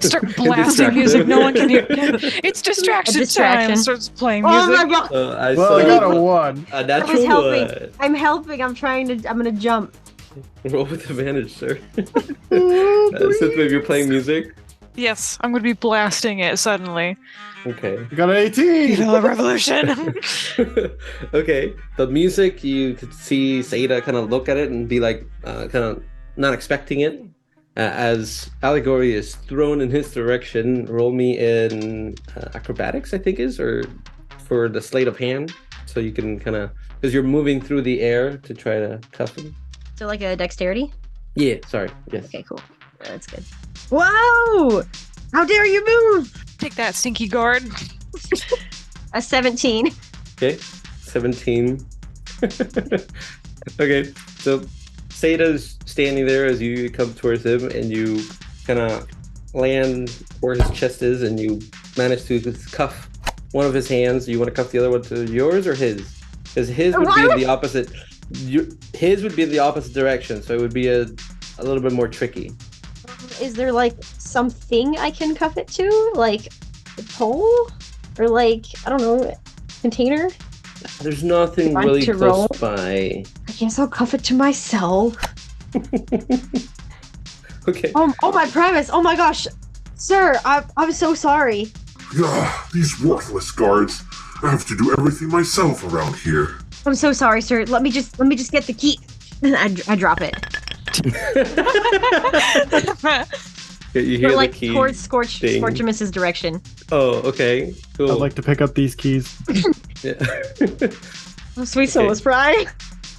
Start And blasting distract music, them. no one can hear. It's distraction distraction. time. Starts playing Oh music. my god! I Well, I saw got a 1. a I natural was helping. one. I'm helping. I'm gonna jump. Roll with advantage, sir. Since you're playing music. Yes, I'm gonna be blasting it suddenly. Okay. I got an 18. Feel a revolution. Okay. The music, you could see Seda kind of look at it and be like, kind of not expecting it. As Allegory is thrown in his direction, roll me in acrobatics, I think or for the sleight of hand. So you can kind of, because you're moving through the air to try to cuff him. So like a dexterity. Yeah, sorry. Yes. Okay, cool. Yeah, that's good. Whoa! How dare you move? Take that, stinky guard. A 17. Okay, 17. Okay, so Seda's standing there as you come towards him, and you kind of land where his chest is, and you manage to cuff one of his hands. Do you want to cuff the other one to yours or his? Because his would be in the opposite. His would be in the opposite direction, so it would be a little bit more tricky. Is there like something I can cuff it to? Like a pole? Or like, I don't know, container? There's nothing Want really to close roll? by. I guess I'll cuff it to myself. Okay. Oh my premise! Oh my gosh! Sir, I'm so sorry. These worthless guards. I have to do everything myself around here. I'm so sorry, sir. Let me just get the key. And I drop it. Okay, you hear But like the key towards ding. Scorchimus's direction. Oh, okay. Cool. I'd like to pick up these keys. Yeah. Oh, sweet Soulless Pride.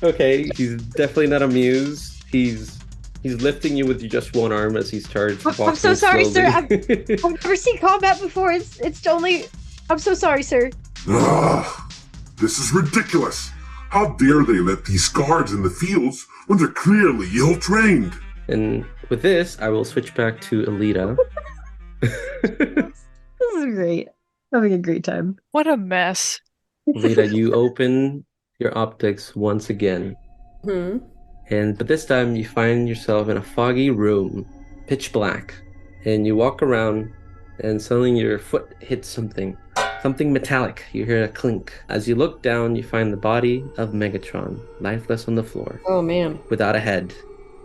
Okay, he's definitely not amused. He's lifting you with just one arm as he's charged. I'm so sorry, sir. slowly. I've never seen combat before. It's only. I'm so sorry, sir. This is ridiculous. How dare they let these guards in the fields when they're clearly ill-trained? And with this, I will switch back to Alita. This is great. Having a great time. What a mess. Alita, you open your optics once again. But this time you find yourself in a foggy room, pitch black. And you walk around and suddenly your foot hits something metallic. You hear a clink. As you look down, you find the body of Megatron, lifeless on the floor. Oh man. Without a head.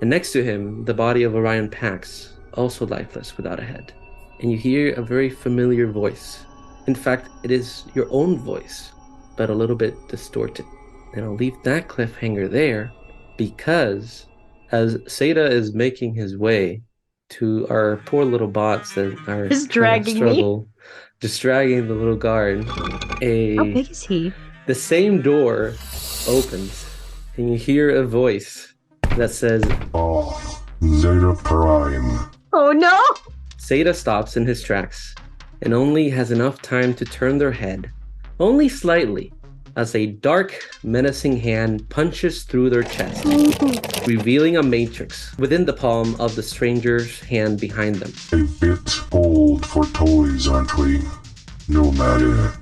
And next to him, the body of Orion Pax, also lifeless, without a head. And you hear a very familiar voice. In fact, it is your own voice. but a little bit distorted. And I'll leave that cliffhanger there because as Seda is making his way to our poor little bots that are He's dragging me. Just dragging the little guard. How big is he? The same door opens, and you hear a voice that says, Oh, Zeta Prime. Oh no! Seda stops in his tracks and only has enough time to turn their head, only slightly, as a dark, menacing hand punches through their chest, revealing a matrix within the palm of the stranger's hand behind them. A bit old for toys, aren't we? No matter.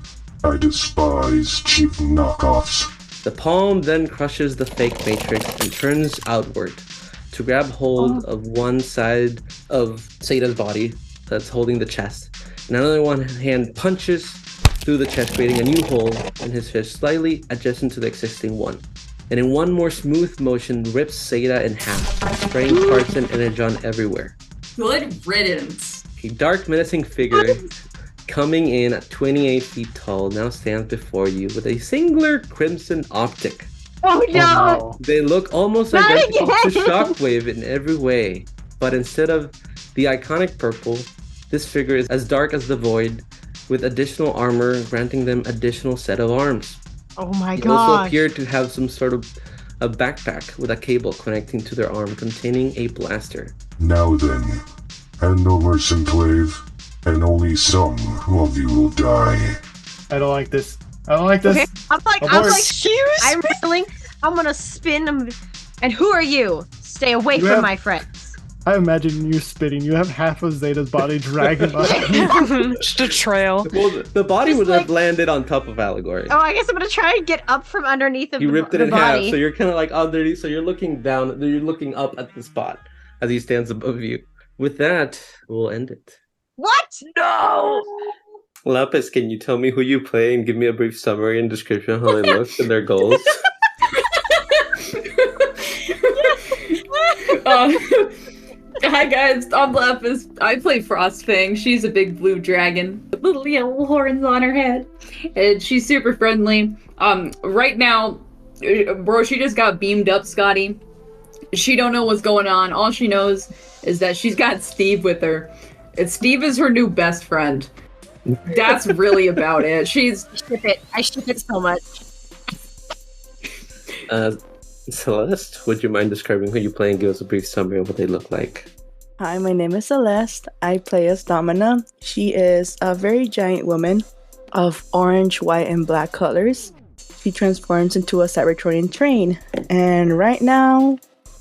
I despise cheap knockoffs. The palm then crushes the fake matrix and turns outward to grab hold of one side of Seda's body that's holding the chest. And another one hand punches through the chest, creating a new hole in his fist, slightly adjacent to the existing one. And in one more smooth motion, rips Seda in half, spraying parts and energon everywhere. Good riddance. A dark, menacing figure coming in at 28 feet tall now stands before you with a singular crimson optic. Oh no! They look almost Not identical to again! Shockwave in every way, but instead of the iconic purple, this figure is as dark as the void, with additional armor granting them additional set of arms. Oh my They also god! appear to have some sort of a backpack with a cable connecting to their arm containing a blaster. Now then, hand over Synclave, and only some of you will die. I don't like this. I don't like this. Okay, I'm like, Abort. I'm wrestling. I'm gonna spin them. And who are you? Stay away You from have- my friends. I imagine you spitting. You have half of Zeta's body dragging up. Just a trail. Well, the body would have landed on top of Allegory. Oh, I guess I'm gonna try and get up from underneath of You the, ripped it the in body. half, so you're kind of like underneath. So you're looking down. You're looking up at the spot as he stands above you. With that, we'll end it. What? No! Lapis, can you tell me who you play and give me a brief summary and description of how they look and their goals? Hi guys, I'm Lapis. I play Frost Fang. She's a big blue dragon with little yellow horns on her head, and she's super friendly. Right now, bro, she just got beamed up, Scotty. She don't know what's going on. All she knows is that she's got Steve with her, and Steve is her new best friend. That's really about it. She's I ship it so much. Celeste, would you mind describing who you play and give us a brief summary of what they look like? Hi, my name is Celeste. I play as Domina. She is a very giant woman of orange, white, and black colors. She transforms into a Cybertronian train. And right now,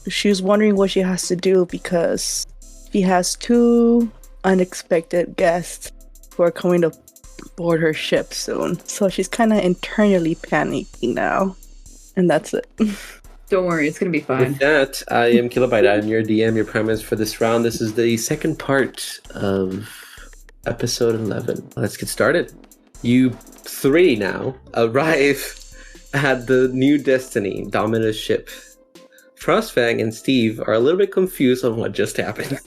she's wondering what she has to do because she has two unexpected guests who are coming to board her ship soon. So she's kind of internally panicking now. And that's it. Don't worry, it's gonna be fine. With that, I am Kilobyte. I'm your DM, your premise for this round. This is the second part of episode 11. Let's get started. You three now arrive at the new Destiny, Domina's ship. Frostfang and Steve are a little bit confused on what just happened.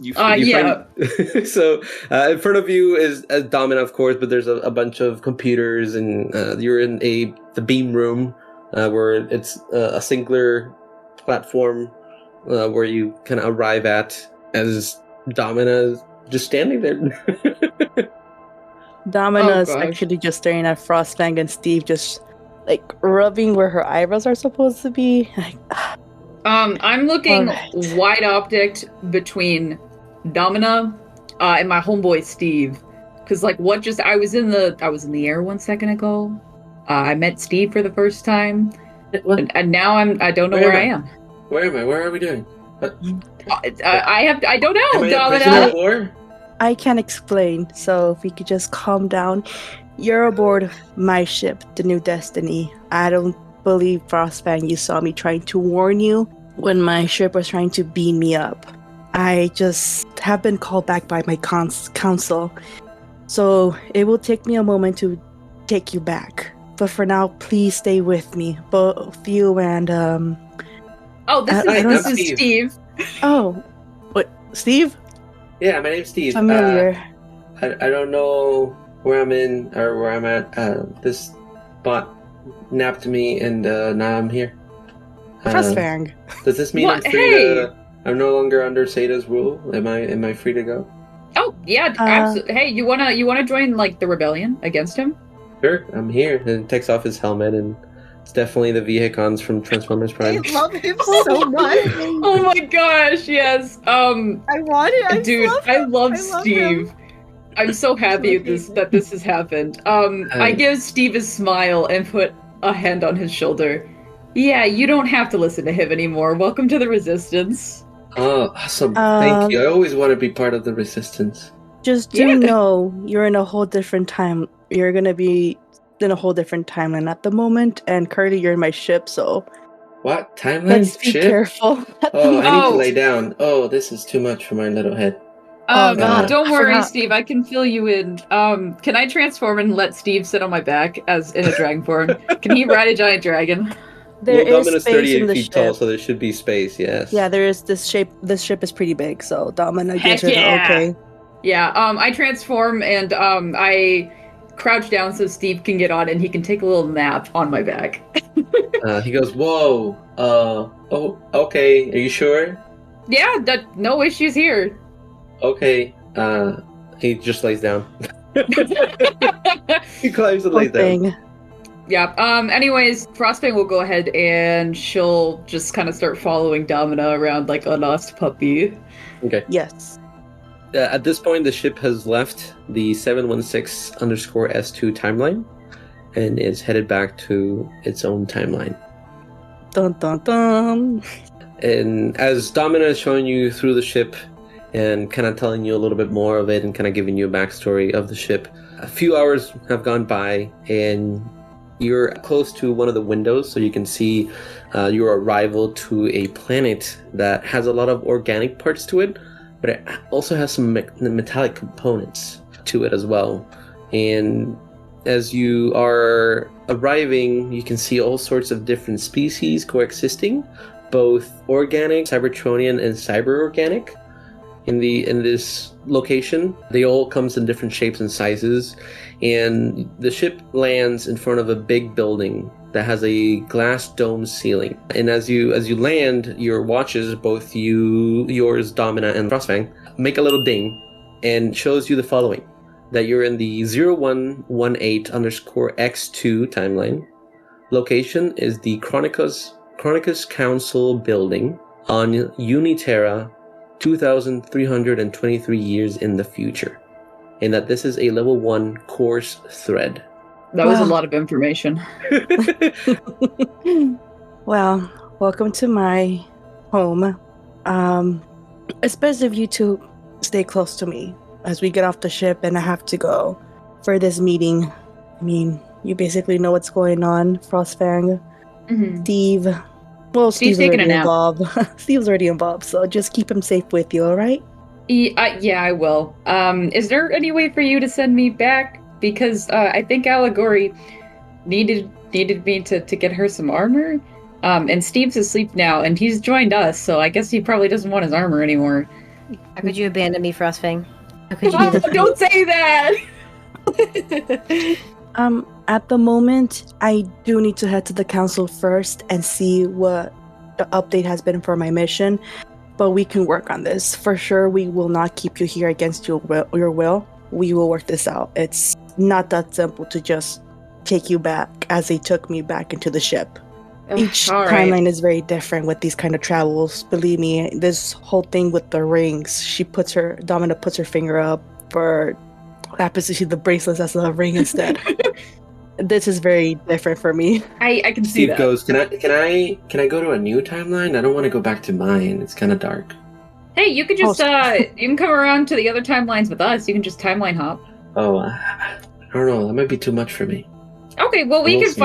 Yeah. So in front of you is Domina, of course, but there's a bunch of computers, and you're in the beam room where it's a singular platform where you kind of arrive at as Domina is just standing there. Domina's actually just staring at Frostfang and Steve, just like rubbing where her eyebrows are supposed to be. I'm looking wide-optic between Domina and my homeboy Steve, because like what just I was in the air 1 second ago. I met Steve for the first time, and now I don't know where I am. Where am I? Where are we doing? I don't know, Domina. I can't explain, so if we could just calm down. You're aboard my ship, the New Destiny. I don't believe, Frostfang, you saw me trying to warn you when my ship was trying to beam me up. I just have been called back by my council, so it will take me a moment to take you back. But for now, please stay with me, both you and Oh, this is Steve. Oh, what, Steve? Yeah, my name's Steve. Familiar. I don't know where I'm in or where I'm at. This bot napped me, and now I'm here. Fang. Does this mean What? I'm free Hey! to? I'm no longer under Sada's rule. Am I free to go? Oh yeah, absolutely. Hey, you wanna join like the rebellion against him? Sure, I'm here. And he takes off his helmet, and it's definitely the Vehicons from Transformers Prime. I love him so much. Oh my gosh, yes. I want it. Dude, I love I love Steve. him. I'm so happy that this has happened. I give Steve a smile and put a hand on his shoulder. Yeah, you don't have to listen to him anymore. Welcome to the Resistance. Oh, awesome. Thank you. I always want to be part of the Resistance. Just know you're in a whole different time. You're going to be in a whole different timeline at the moment, and currently you're in my ship, so... What? Timeline? Let's be Ship? careful. Oh, I need to lay down. Oh, this is too much for my little head. God. Don't I worry, forgot. Steve. I can fill you in. Can I transform and let Steve sit on my back as in a dragon form? Can he ride a giant dragon? There Well, is Domina's space 38 in the feet ship. tall, so there should be space, yes. Yeah, there is this shape. This ship is pretty big, so Domina Heck gives her the yeah! okay. Yeah. I transform and I crouch down so Steve can get on and he can take a little nap on my back. He goes, whoa. Oh, okay. Are you sure? Yeah, no issues here. Okay. He just lays down. He climbs and lays down. Yeah. Anyways, Frostbane will go ahead and she'll just kind of start following Domina around like a lost puppy. Okay. Yes. At this point, the ship has left the 716_S2 timeline and is headed back to its own timeline. Dun dun dun. And as Domina is showing you through the ship and kind of telling you a little bit more of it and kind of giving you a backstory of the ship, a few hours have gone by and you're close to one of the windows, so you can see your arrival to a planet that has a lot of organic parts to it, but it also has some metallic components to it as well. And as you are arriving, you can see all sorts of different species coexisting, both organic, Cybertronian, and cyber-organic. In this location, they all comes in different shapes and sizes, and the ship lands in front of a big building that has a glass dome ceiling. And as you land, your watches, both yours, Domina, and Frostfang, make a little ding and shows you the following: that you're in the 0118_X2 timeline. Location is the Chronicus Council building on Uniterra, 2,323 years in the future, and that this is a level 1 course thread. That was a lot of information. Well, welcome to my home. It's best if you two stay close to me as we get off the ship and I have to go for this meeting. I mean, you basically know what's going on, Frostfang. Steve. Well, Steve's taking a already nap. involved. Steve's already involved, so just keep him safe with you, alright? Yeah, I will. Is there any way for you to send me back? Because I think Allegory needed me to get her some armor. And Steve's asleep now, and he's joined us, so I guess he probably doesn't want his armor anymore. How could you abandon me, Frostfang? How could you Oh, do this? don't say that! At the moment, I do need to head to the council first and see what the update has been for my mission, but we can work on this. For sure, we will not keep you here against your will. We will work this out. It's not that simple to just take you back as they took me back into the ship. Each all right. timeline is very different with these kind of travels. Believe me, this whole thing with the rings, Domina puts her finger up for happens to see the bracelets as a ring instead. This is very different for me. I can see Steve that. goes, can I go to a new timeline? I don't want to go back to mine. It's kind of dark. Hey, you could just you can come around to the other timelines with us. You can just timeline hop. Oh, I don't know. That might be too much for me. Okay, well we We'll can see.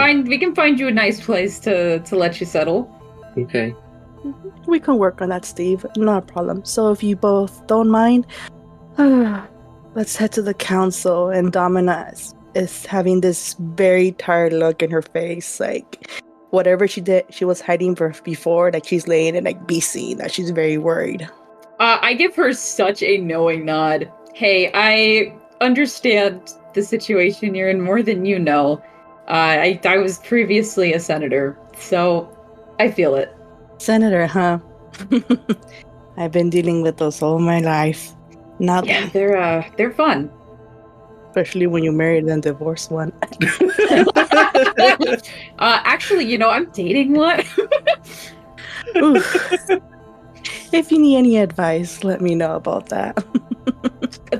find you a nice place to let you settle. Okay. We can work on that, Steve. Not a problem. So if you both don't mind, let's head to the council. And Domina is having this very tired look in her face. Like, whatever she did, she was hiding before, like she's laying and like be seen, that she's very worried. I give her such a knowing nod. Hey, understand the situation you're in more than you know. I was previously a senator, so I feel it. Senator, huh? I've been dealing with those all my life. Yeah, they're fun. Especially when you married and divorced one. Actually, I'm dating one. If you need any advice, let me know about that.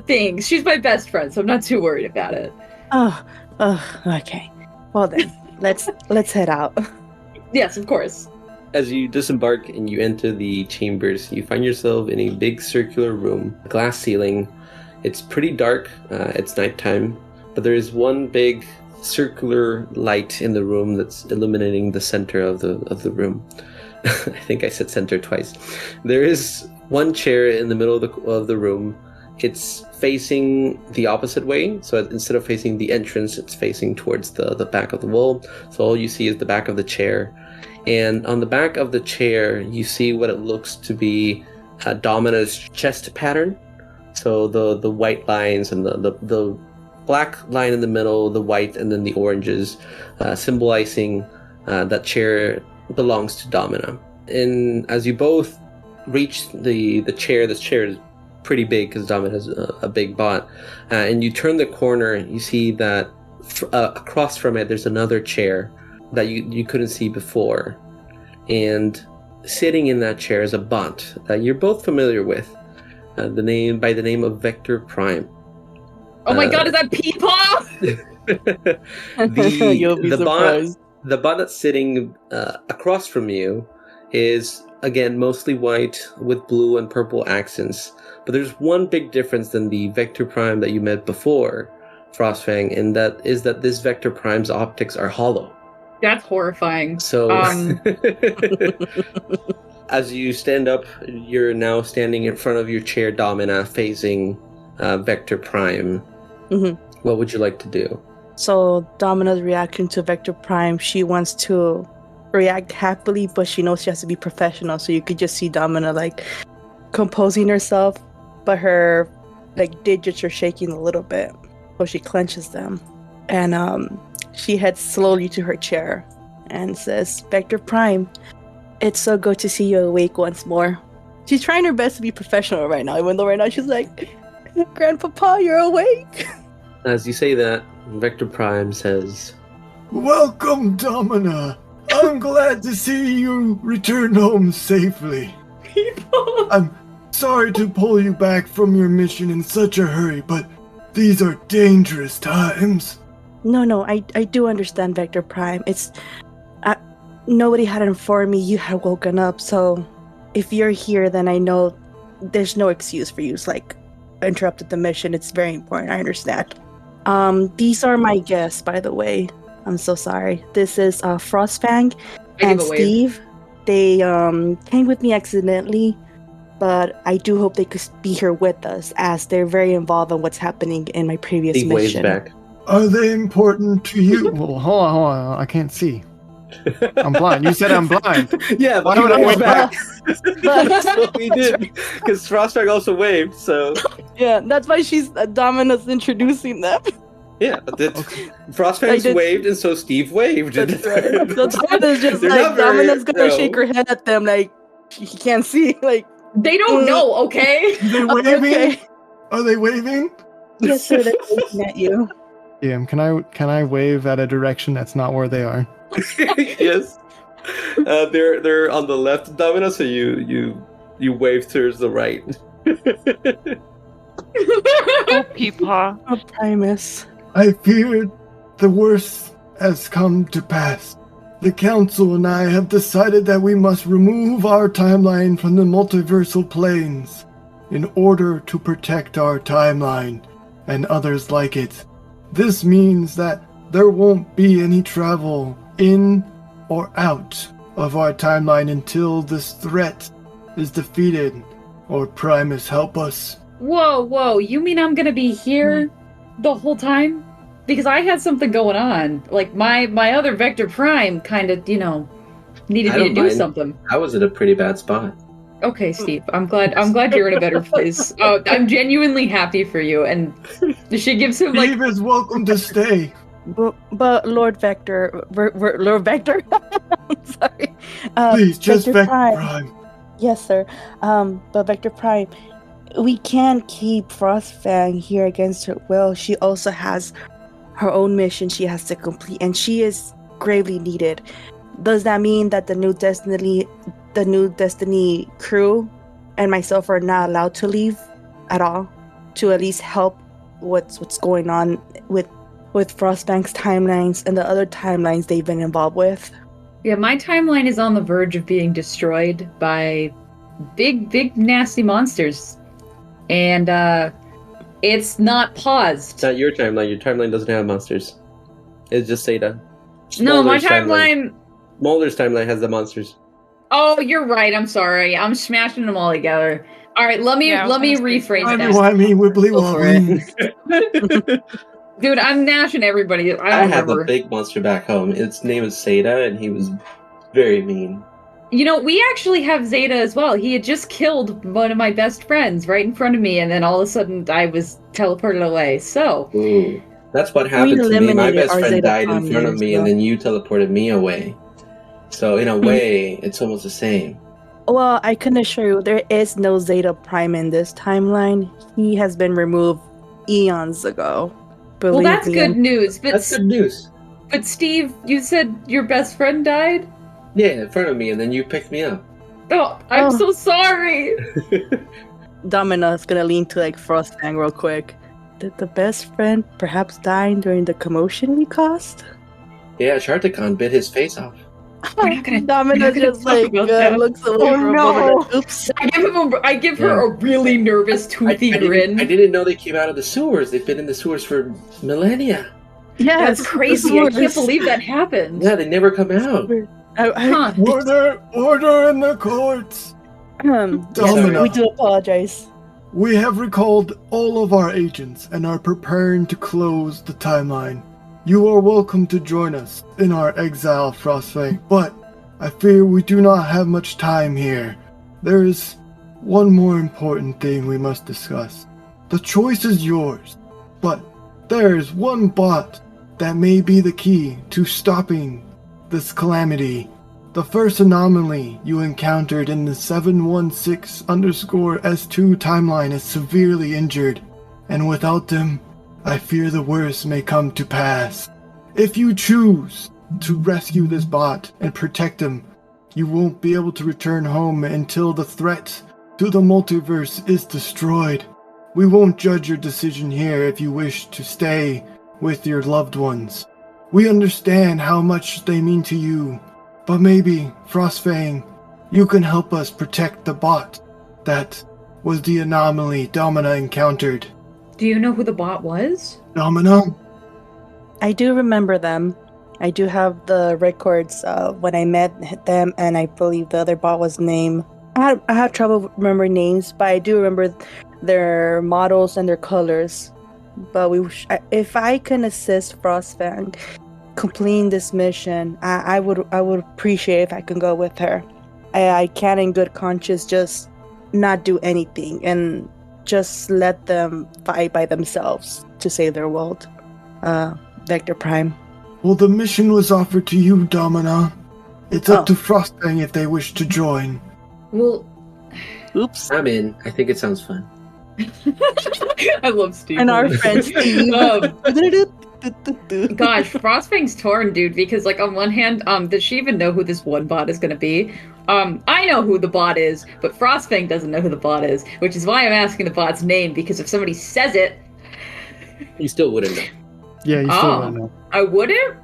Thanks. She's my best friend, so I'm not too worried about it. Oh, okay. Well then, let's head out. Yes, of course. As you disembark and you enter the chambers, you find yourself in a big circular room, glass ceiling. It's pretty dark. It's nighttime, but there is one big circular light in the room that's illuminating the center of the room. I think I said center twice. There is one chair in the middle of the room. It's facing the opposite way, so instead of facing the entrance, it's facing towards the back of the wall. So all you see is the back of the chair. And on the back of the chair, you see what it looks to be Domina's chest pattern. So the white lines and the black line in the middle, the white, and then the oranges, symbolizing that chair belongs to Domina. And as you both reach the chair, this chair is pretty big because Domina has a big bot, and you turn the corner, you see that across from it, there's another chair that you couldn't see before. And sitting in that chair is a bot that you're both familiar with. By the name of Vector Prime. Oh my god, is that Peepaw? You'll be surprised. The bot that's sitting across from you is, again, mostly white with blue and purple accents. But there's one big difference than the Vector Prime that you met before, Frostfang, and that is that this Vector Prime's optics are hollow. That's horrifying. So, as you stand up, you're now standing in front of your chair, Domina, facing Vector Prime. Mm-hmm. What would you like to do? So Domina's reaction to Vector Prime, she wants to react happily, but she knows she has to be professional. So you could just see Domina like composing herself, but her like digits are shaking a little bit. So she clenches them, and she heads slowly to her chair and says, "Vector Prime, it's so good to see you awake once more." She's trying her best to be professional right now, even though right now she's like, "Grandpapa, you're awake." As you say that, Vector Prime says, "Welcome, Domina. I'm glad to see you return home safely. I'm sorry to pull you back from your mission in such a hurry, but these are dangerous times." No, I do understand, Vector Prime. It's... nobody had informed me you had woken up, so if you're here, then I know there's no excuse for you. It's like, interrupted the mission. It's very important, I understand. These are my guests, by the way. I'm so sorry. This is Frostfang and Steve. They came with me accidentally, but I do hope they could be here with us, as they're very involved in what's happening in my previous Steve waves mission. back. Are they important to you? Well, hold on. I can't see. I'm blind. You said I'm blind. Yeah, but why would I wave back? That's what we did. Because Frostfang also waved, so... Yeah, that's why she's Domina's introducing them. Yeah, but Frostfang waved, and so Stave waved. That's right. So Domina's just like, Domina's gonna shake her head at them like, she can't see, like... They don't know, okay? They're waving? Okay. Are they waving? Yes, sir, they're waving at you. Yeah, can I wave at a direction that's not where they are? Yes. They're on the left, Domina, so you wave towards the right. Oh, Peepaw. Oh, Primus. I feared the worst has come to pass. The Council and I have decided that we must remove our timeline from the multiversal planes in order to protect our timeline and others like it. This means that there won't be any travel in or out of our timeline until this threat is defeated or Primus help us. Whoa, you mean I'm gonna be here the whole time? Because I had something going on. Like, my other Vector Prime kind of, needed me to do something. I was in a pretty bad spot. Okay, Steve. I'm glad you're in a better place. I'm genuinely happy for you. And she gives him like Steve is welcome to stay. But Lord Vector, Lord Vector, I'm sorry. Please, just Vector Prime. Prime. Yes, sir. But Vector Prime, we can't keep Frostfang here against her will. She also has her own mission she has to complete, and she is gravely needed. Does that mean that the new Destiny crew and myself are not allowed to leave at all to at least help what's going on with Frostbank's timelines and the other timelines they've been involved with? Yeah, my timeline is on the verge of being destroyed by big nasty monsters. And it's not paused. It's not your timeline. Your timeline doesn't have monsters. It's just Seda. No, my timeline... Mulder's timeline has the monsters. Oh, you're right. I'm sorry. I'm smashing them all together. All right, let me rephrase that. Dude, I'm gnashing everybody. I have a big monster back home. Its name is Seda, and he was very mean. You know, we actually have Zeta as well. He had just killed one of my best friends right in front of me, and then all of a sudden I was teleported away. So ooh, that's what happened to me. My best friend died in front of me, and then you teleported me away. So in a way, it's almost the same. Well, I can assure you, there is no Zeta Prime in this timeline. He has been removed eons ago. Well, that's good news. But that's good news. But Steve, you said your best friend died? Yeah, in front of me, and then you picked me up. Oh, I'm so sorry. Domina's gonna lean to like Frostfang real quick. Did the best friend perhaps die during the commotion we caused? Yeah, Charticon bit his face off. Domina just like looks a little no. Oops. I give her a really nervous, toothy grin. I didn't know they came out of the sewers. They've been in the sewers for millennia. Yeah, that's crazy. I can't believe that happened. Yeah, they never come out. Order in the courts. Domina, we do apologize. We have recalled all of our agents and are preparing to close the timeline. You are welcome to join us in our exile, Frostfang, but I fear we do not have much time here. There is one more important thing we must discuss. The choice is yours, but there is one bot that may be the key to stopping this calamity. The first anomaly you encountered in the 716_S2 timeline is severely injured, and without them, I fear the worst may come to pass. If you choose to rescue this bot and protect him, you won't be able to return home until the threat to the multiverse is destroyed. We won't judge your decision here if you wish to stay with your loved ones. We understand how much they mean to you, but maybe, Frostfang, you can help us protect the bot that was the anomaly Domina encountered. Do you know who the bot was? Domina? I do remember them. I do have the records when I met them, and I believe the other bot was named. I have trouble remembering names, but I do remember their models and their colors. But if I can assist Frostfang completing this mission, I would appreciate if I can go with her. I can't in good conscience just not do anything and just let them fight by themselves to save their world. Vector Prime. Well, the mission was offered to you, Domina. It's up to Frostfang if they wish to join. Well, oops. I'm in. I think it sounds fun. I love Steve. And our friend Steve. Gosh, Frostfang's torn, dude, because like on one hand, does she even know who this one bot is gonna be? I know who the bot is, but Frostfang doesn't know who the bot is, which is why I'm asking the bot's name, because if somebody says it... You still wouldn't know. Yeah, you still wouldn't know. I wouldn't?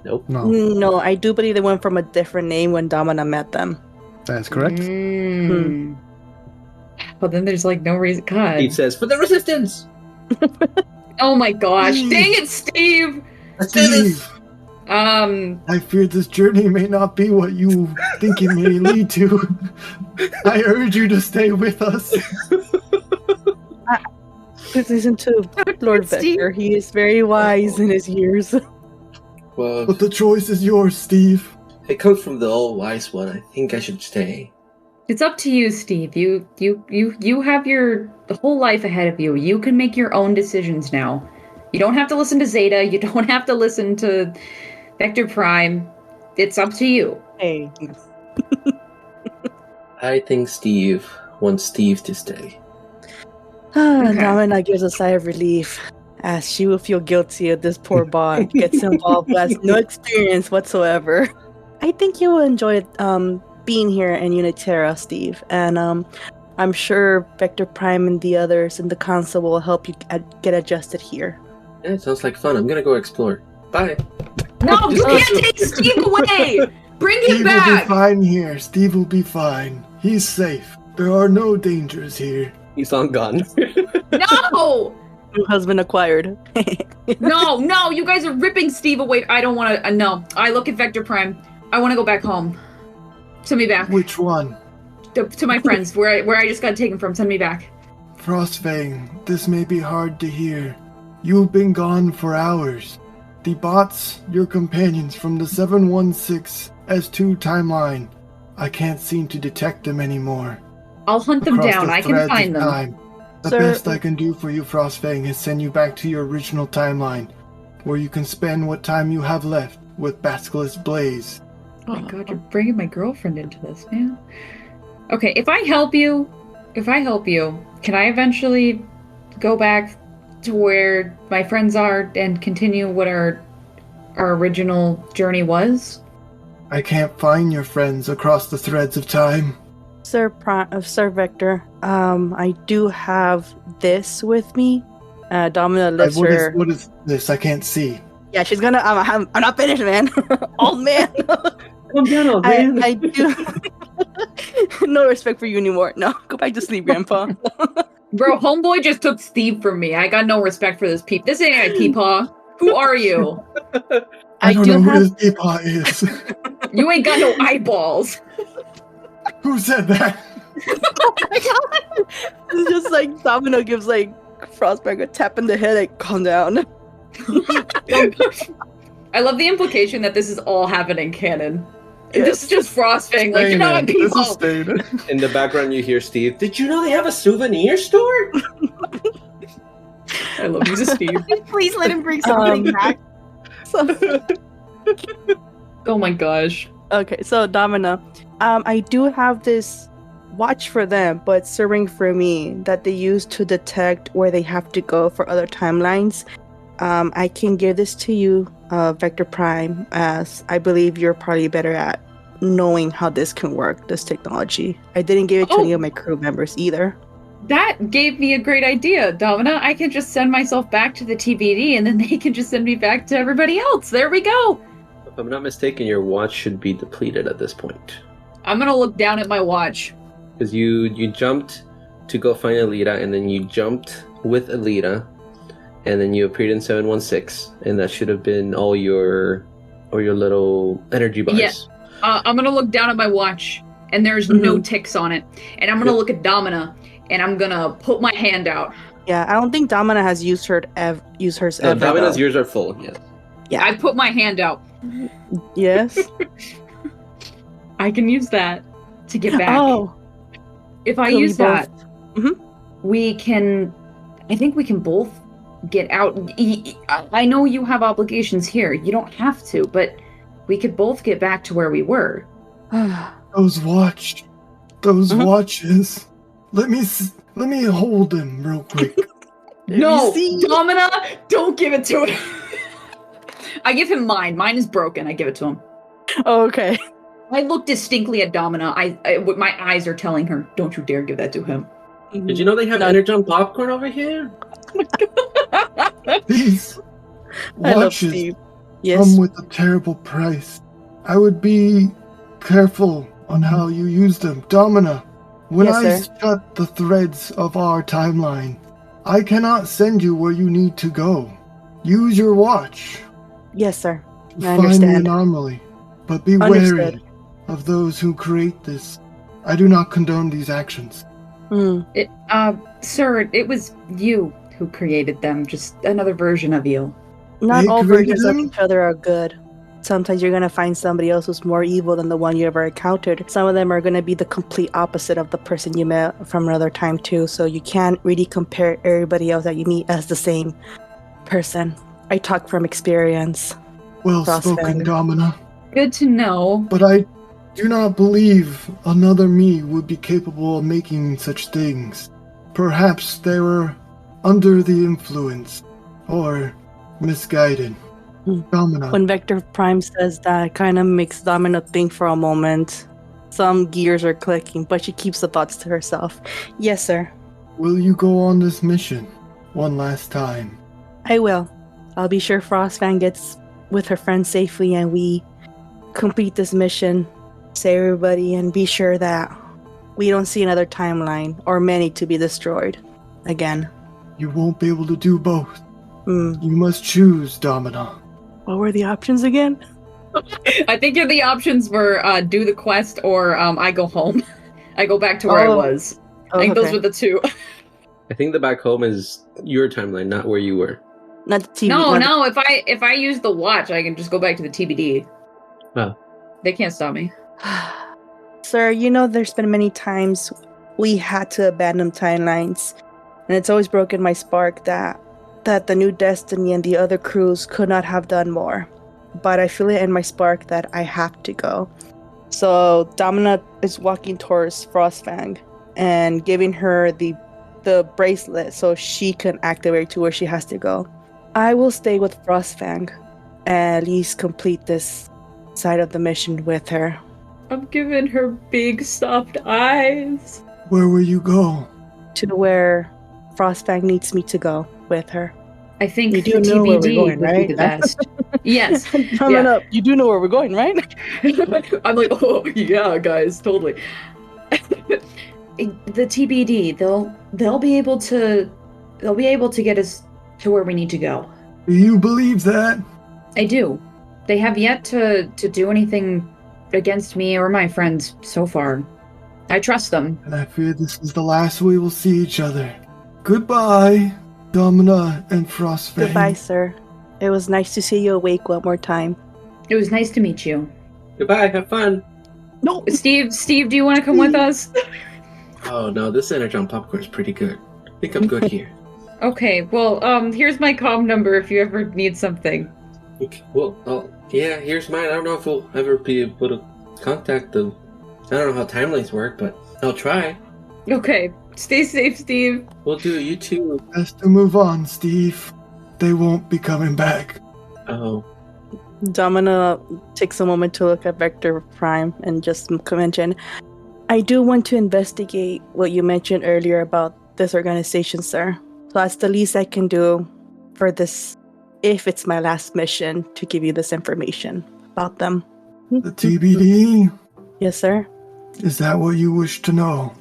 Nope. No, I do believe they went from a different name when Domina met them. That's correct. Well, then there's like no reason. God. He says, for the resistance! Oh my gosh. Dang it, Steve! Steve! I fear this journey may not be what you think it may lead to. I urge you to stay with us. Please listen to Lord Vector. He is very wise in his years. Well, but the choice is yours, Steve. It comes from the old wise one. I think I should stay. It's up to you, Steve. You have your whole life ahead of you. You can make your own decisions now. You don't have to listen to Zeta. You don't have to listen to Vector Prime. It's up to you. Hey. I think Steve wants Steve to stay. Domina gives a sigh of relief, as she will feel guilty if this poor bot gets involved who has no experience whatsoever. I think you will enjoy being here in Unitera, Steve, and I'm sure Vector Prime and the others in the council will help you get adjusted here. Yeah, it sounds like fun. I'm gonna go explore. Bye. No, you can't take Steve away! Bring him Steve will be back! fine here. Steve will be fine. He's safe. There are no dangers here. He's on gone. No! New husband acquired. No, you guys are ripping Steve away. I don't want to, no. I look at Vector Prime. I want to go back home. Send me back. Which one? To my friends, where I just got taken from. Send me back. Frostfang, this may be hard to hear. You've been gone for hours. The bots, your companions from the 716 S2 timeline, I can't seem to detect them anymore. I'll hunt them down. I can find them. Time. The best I can do for you, Frostfang, is send you back to your original timeline, where you can spend what time you have left with Basilisk Blaze. Oh my god, you're bringing my girlfriend into this, man. Okay, if I help you, can I eventually go back to where my friends are and continue what our original journey was? I can't find your friends across the threads of time. Sir Vector, I do have this with me. Domina lifts her. What is this? I can't see. Yeah, she's gonna. I'm not finished, man. Old man. Calm down, old man. I do. No respect for you anymore. No, go back to sleep, Grandpa. Bro, homeboy just took Steve from me. I got no respect for this peep. This ain't a peepaw. Who are you? I don't know who this peepaw is. You ain't got no eyeballs. Who said that? Oh my god! It's just like Domino gives like Frostbite a tap in the head, like calm down. I love the implication that this is all happening canon. Yes. This is just Frostfang, like you're not a people. In the background, you hear Steve. Did you know they have a souvenir store? I love you, Steve. Please let him bring something back. Oh my gosh. Okay, so Domina, I do have this watch for them, but serving for me that they use to detect where they have to go for other timelines. I can give this to you, Vector Prime, as I believe you're probably better at knowing how this can work, this technology. I didn't give it to any of my crew members either. That gave me a great idea, Domina. I can just send myself back to the TBD and then they can just send me back to everybody else. There we go. If I'm not mistaken, your watch should be depleted at this point. I'm gonna look down at my watch. Because you jumped to go find Alita, and then you jumped with Alita, and then you appeared in 716, and that should have been all your little energy bars. Yeah. I'm gonna look down at my watch, and there's no ticks on it. And I'm gonna look at Domina, and I'm gonna put my hand out. Yeah, I don't think Domina has used hers ever. Domina's yours are full, yes. Yeah. I put my hand out. Yes. I can use that to get back. Oh. If I use that, we can... I think we can both get out. I know you have obligations here. You don't have to, but we could both get back to where we were. Those watches. Let me hold them real quick. No, Domina, don't give it to him. I give him mine. Mine is broken. I give it to him. Oh, okay. I look distinctly at Domina. My eyes are telling her, don't you dare give that to him. Did you know they have Energon popcorn over here? These watches come with a terrible price. I would be careful on how you use them. Domina, when I shut the threads of our timeline, I cannot send you where you need to go. Use your watch. Yes, sir. I Find the understand. anomaly, but be wary of those who create this. I do not condone these actions. Sir, it was you who created them. Just another version of you. Not all versions of each other are good. Sometimes you're going to find somebody else who's more evil than the one you ever encountered. Some of them are going to be the complete opposite of the person you met from another time too. So you can't really compare everybody else that you meet as the same person. I talk from experience. Well spoken, Domina. Good to know. But I do not believe another me would be capable of making such things. Perhaps they were under the influence or misguided. Domina. When Vector Prime says that, it kind of makes Domina think for a moment. Some gears are clicking, but she keeps the thoughts to herself. Yes, sir. Will you go on this mission one last time? I will. I'll be sure Frostfang gets with her friends safely and we complete this mission, save everybody, and be sure that we don't see another timeline or many to be destroyed again. You won't be able to do both. You must choose, Domina. What were the options again? I think the options were do the quest or I go home. I go back to where I was. I think those were the two. I think the back home is your timeline, not where you were. Not the TV. No. If I use the watch, I can just go back to the TBD. Oh. They can't stop me. Sir, you know there's been many times we had to abandon timelines. And it's always broken my spark that the New Destiny and the other crews could not have done more. But I feel it in my spark that I have to go. So Domina is walking towards Frostfang and giving her the bracelet so she can activate to where she has to go. I will stay with Frostfang and at least complete this side of the mission with her. I'm giving her big soft eyes. Where will you go? To where Frostfang needs me to go with her. I think you do the know where we're TBD going, would right? be the best. Yes. Coming up. You do know where we're going, right? I'm like, oh yeah, guys, totally. The TBD, they'll be able to get us to where we need to go. Do you believe that? I do. They have yet to do anything against me or my friends so far. I trust them. And I fear this is the last we will see each other. Goodbye, Domina and Frostfang. Goodbye, sir. It was nice to see you awake one more time. It was nice to meet you. Goodbye, have fun. No, Steve, do you want to come with us? Oh no, this Energon popcorn is pretty good. I think I'm good here. Okay, well, here's my comm number if you ever need something. Okay, well, yeah, here's mine. I don't know if we'll ever be able to contact them. I don't know how timelines work, but I'll try. Okay, stay safe, Steve. Will do, you too. Best to move on, Steve. They won't be coming back. Oh. Domina takes a moment to look at Vector Prime and just mention, I do want to investigate what you mentioned earlier about this organization, sir. So that's the least I can do for this, if it's my last mission, to give you this information about them. The TBD? Yes, sir. Is that what you wish to know?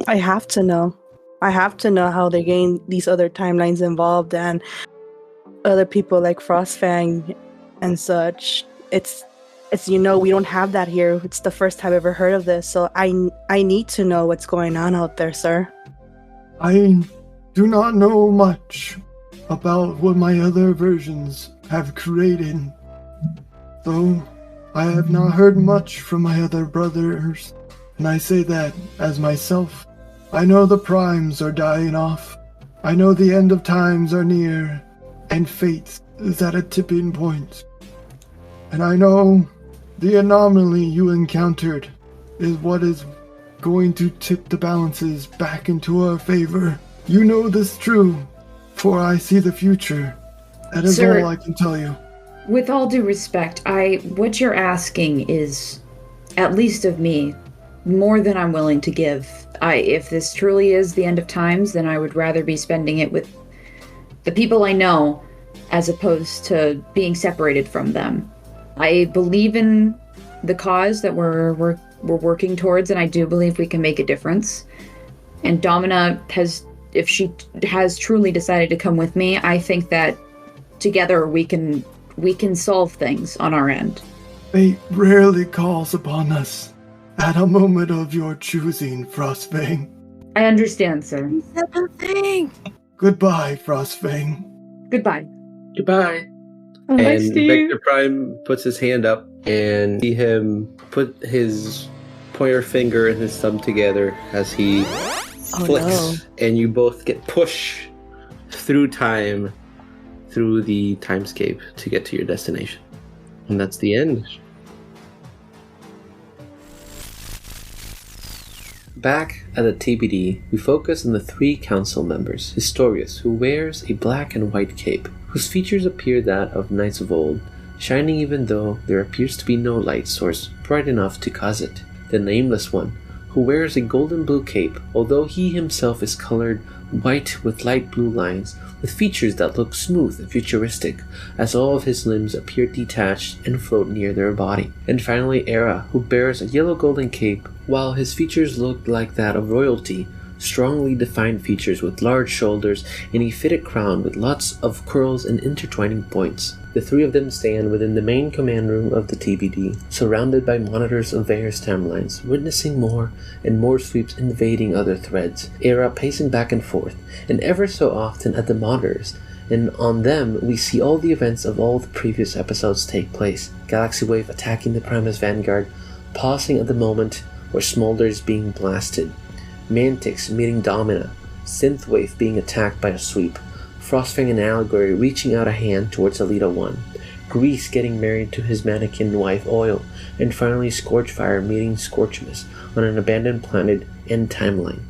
I have to know. I have to know how they're getting these other timelines involved and other people like Frostfang and such. It's we don't have that here. It's the first time I've ever heard of this, so I need to know what's going on out there, sir. I do not know much about what my other versions have created, though I have not heard much from my other brothers, and I say that as myself. I know the primes are dying off. I know the end of times are near, and fate is at a tipping point. And I know the anomaly you encountered is what is going to tip the balances back into our favor. You know this true, for I see the future. That is Sir, all I can tell you. With all due respect, what you're asking is, at least of me, more than I'm willing to give. If this truly is the end of times, then I would rather be spending it with the people I know, as opposed to being separated from them. I believe in the cause that we're working towards, and I do believe we can make a difference. And Domina if she has truly decided to come with me, I think that together we can solve things on our end. Fate rarely calls upon us at a moment of your choosing, Frostfang. I understand, sir. Said the thing. Goodbye, Frostfang. Goodbye. Goodbye. And Steve. Vector Prime puts his hand up and see him put his pointer finger and his thumb together as he flicks, and you both get pushed through time, through the timescape to get to your destination. And that's the end. Back at the TBD, we focus on the 3 council members. Historius, who wears a black and white cape, whose features appear that of knights of old, shining even though there appears to be no light source bright enough to cause it. The Nameless One, who wears a golden blue cape, although he himself is colored white with light blue lines, with features that look smooth and futuristic, as all of his limbs appear detached and float near their body. And finally Era, who bears a yellow golden cape, while his features look like that of royalty, strongly defined features with large shoulders and a fitted crown with lots of curls and intertwining points. The 3 of them stand within the main command room of the TBD, surrounded by monitors of various timelines, witnessing more and more sweeps invading other threads, Era pacing back and forth, and ever so often at the monitors, and on them we see all the events of all the previous episodes take place. Galaxy Wave attacking the Primus Vanguard, pausing at the moment where Smolder is being blasted, Mantix meeting Domina, Synthwave being attacked by a sweep, Frostfang and Allegory reaching out a hand towards Alita 1, Grease getting married to his mannequin wife Oil, and finally Scorchfire meeting Scorchimus on an abandoned planet and timeline.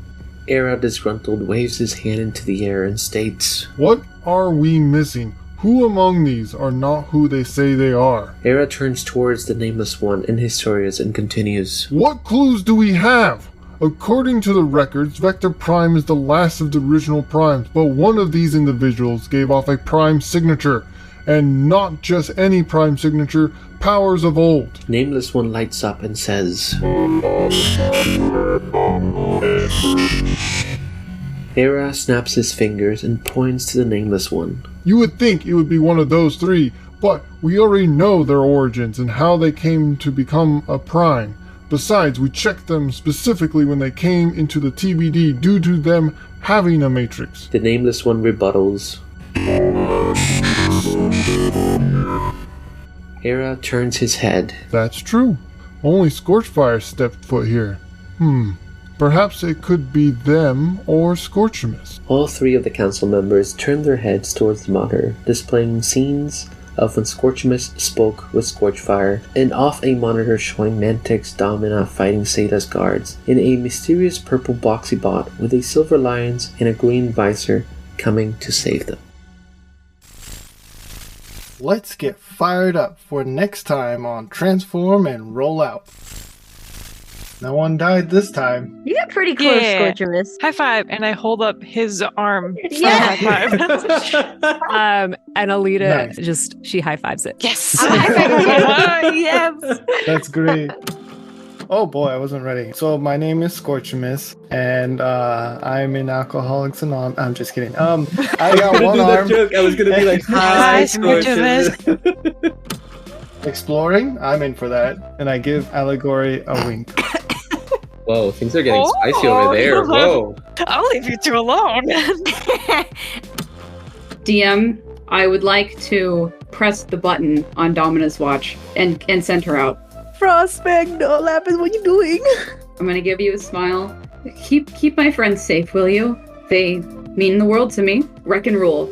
Era, disgruntled, waves his hand into the air and states, "What are we missing? Who among these are not who they say they are?" Era turns towards the Nameless One and Historius and continues, "What clues do we have? According to the records, Vector Prime is the last of the original primes, but one of these individuals gave off a prime signature, and not just any prime signature, powers of old." Nameless One lights up and says, Era snaps his fingers and points to the Nameless One. "You would think it would be one of those 3, but we already know their origins and how they came to become a prime. Besides, we checked them specifically when they came into the TBD due to them having a matrix." The Nameless One rebuttals. Era turns his head. "That's true. Only Scorchfire stepped foot here. Perhaps it could be them or Scorchimus." All 3 of the council members turn their heads towards the monitor, displaying scenes of when Scorchimus spoke with Scorchfire, and off a monitor showing Mantix Domina fighting Seta's guards, in a mysterious purple boxy bot with a silver lines and a green visor coming to save them. Let's get fired up for next time on Transform and Roll Out. No one died this time. You got pretty close, Yeah. Scorchimus. High five, and I hold up his arm. for a Yeah. high five. And Alita Nice. she high fives it. Yes. Yes. That's great. Oh boy, I wasn't ready. So my name is Scorchimus, and I'm in Alcoholics Anonymous. I'm just kidding. I got one arm. I was gonna be like, Hi, "Hi, Scorchimus." Exploring. I'm in for that, and I give Allegory a wink. Whoa, things are getting spicy over there. Whoa. I'll leave you two alone. DM, I would like to press the button on Domina's watch and send her out. Frostfang, no laughing. What are you doing? I'm gonna give you a smile. Keep my friends safe, will you? They mean the world to me. Wreck and rule.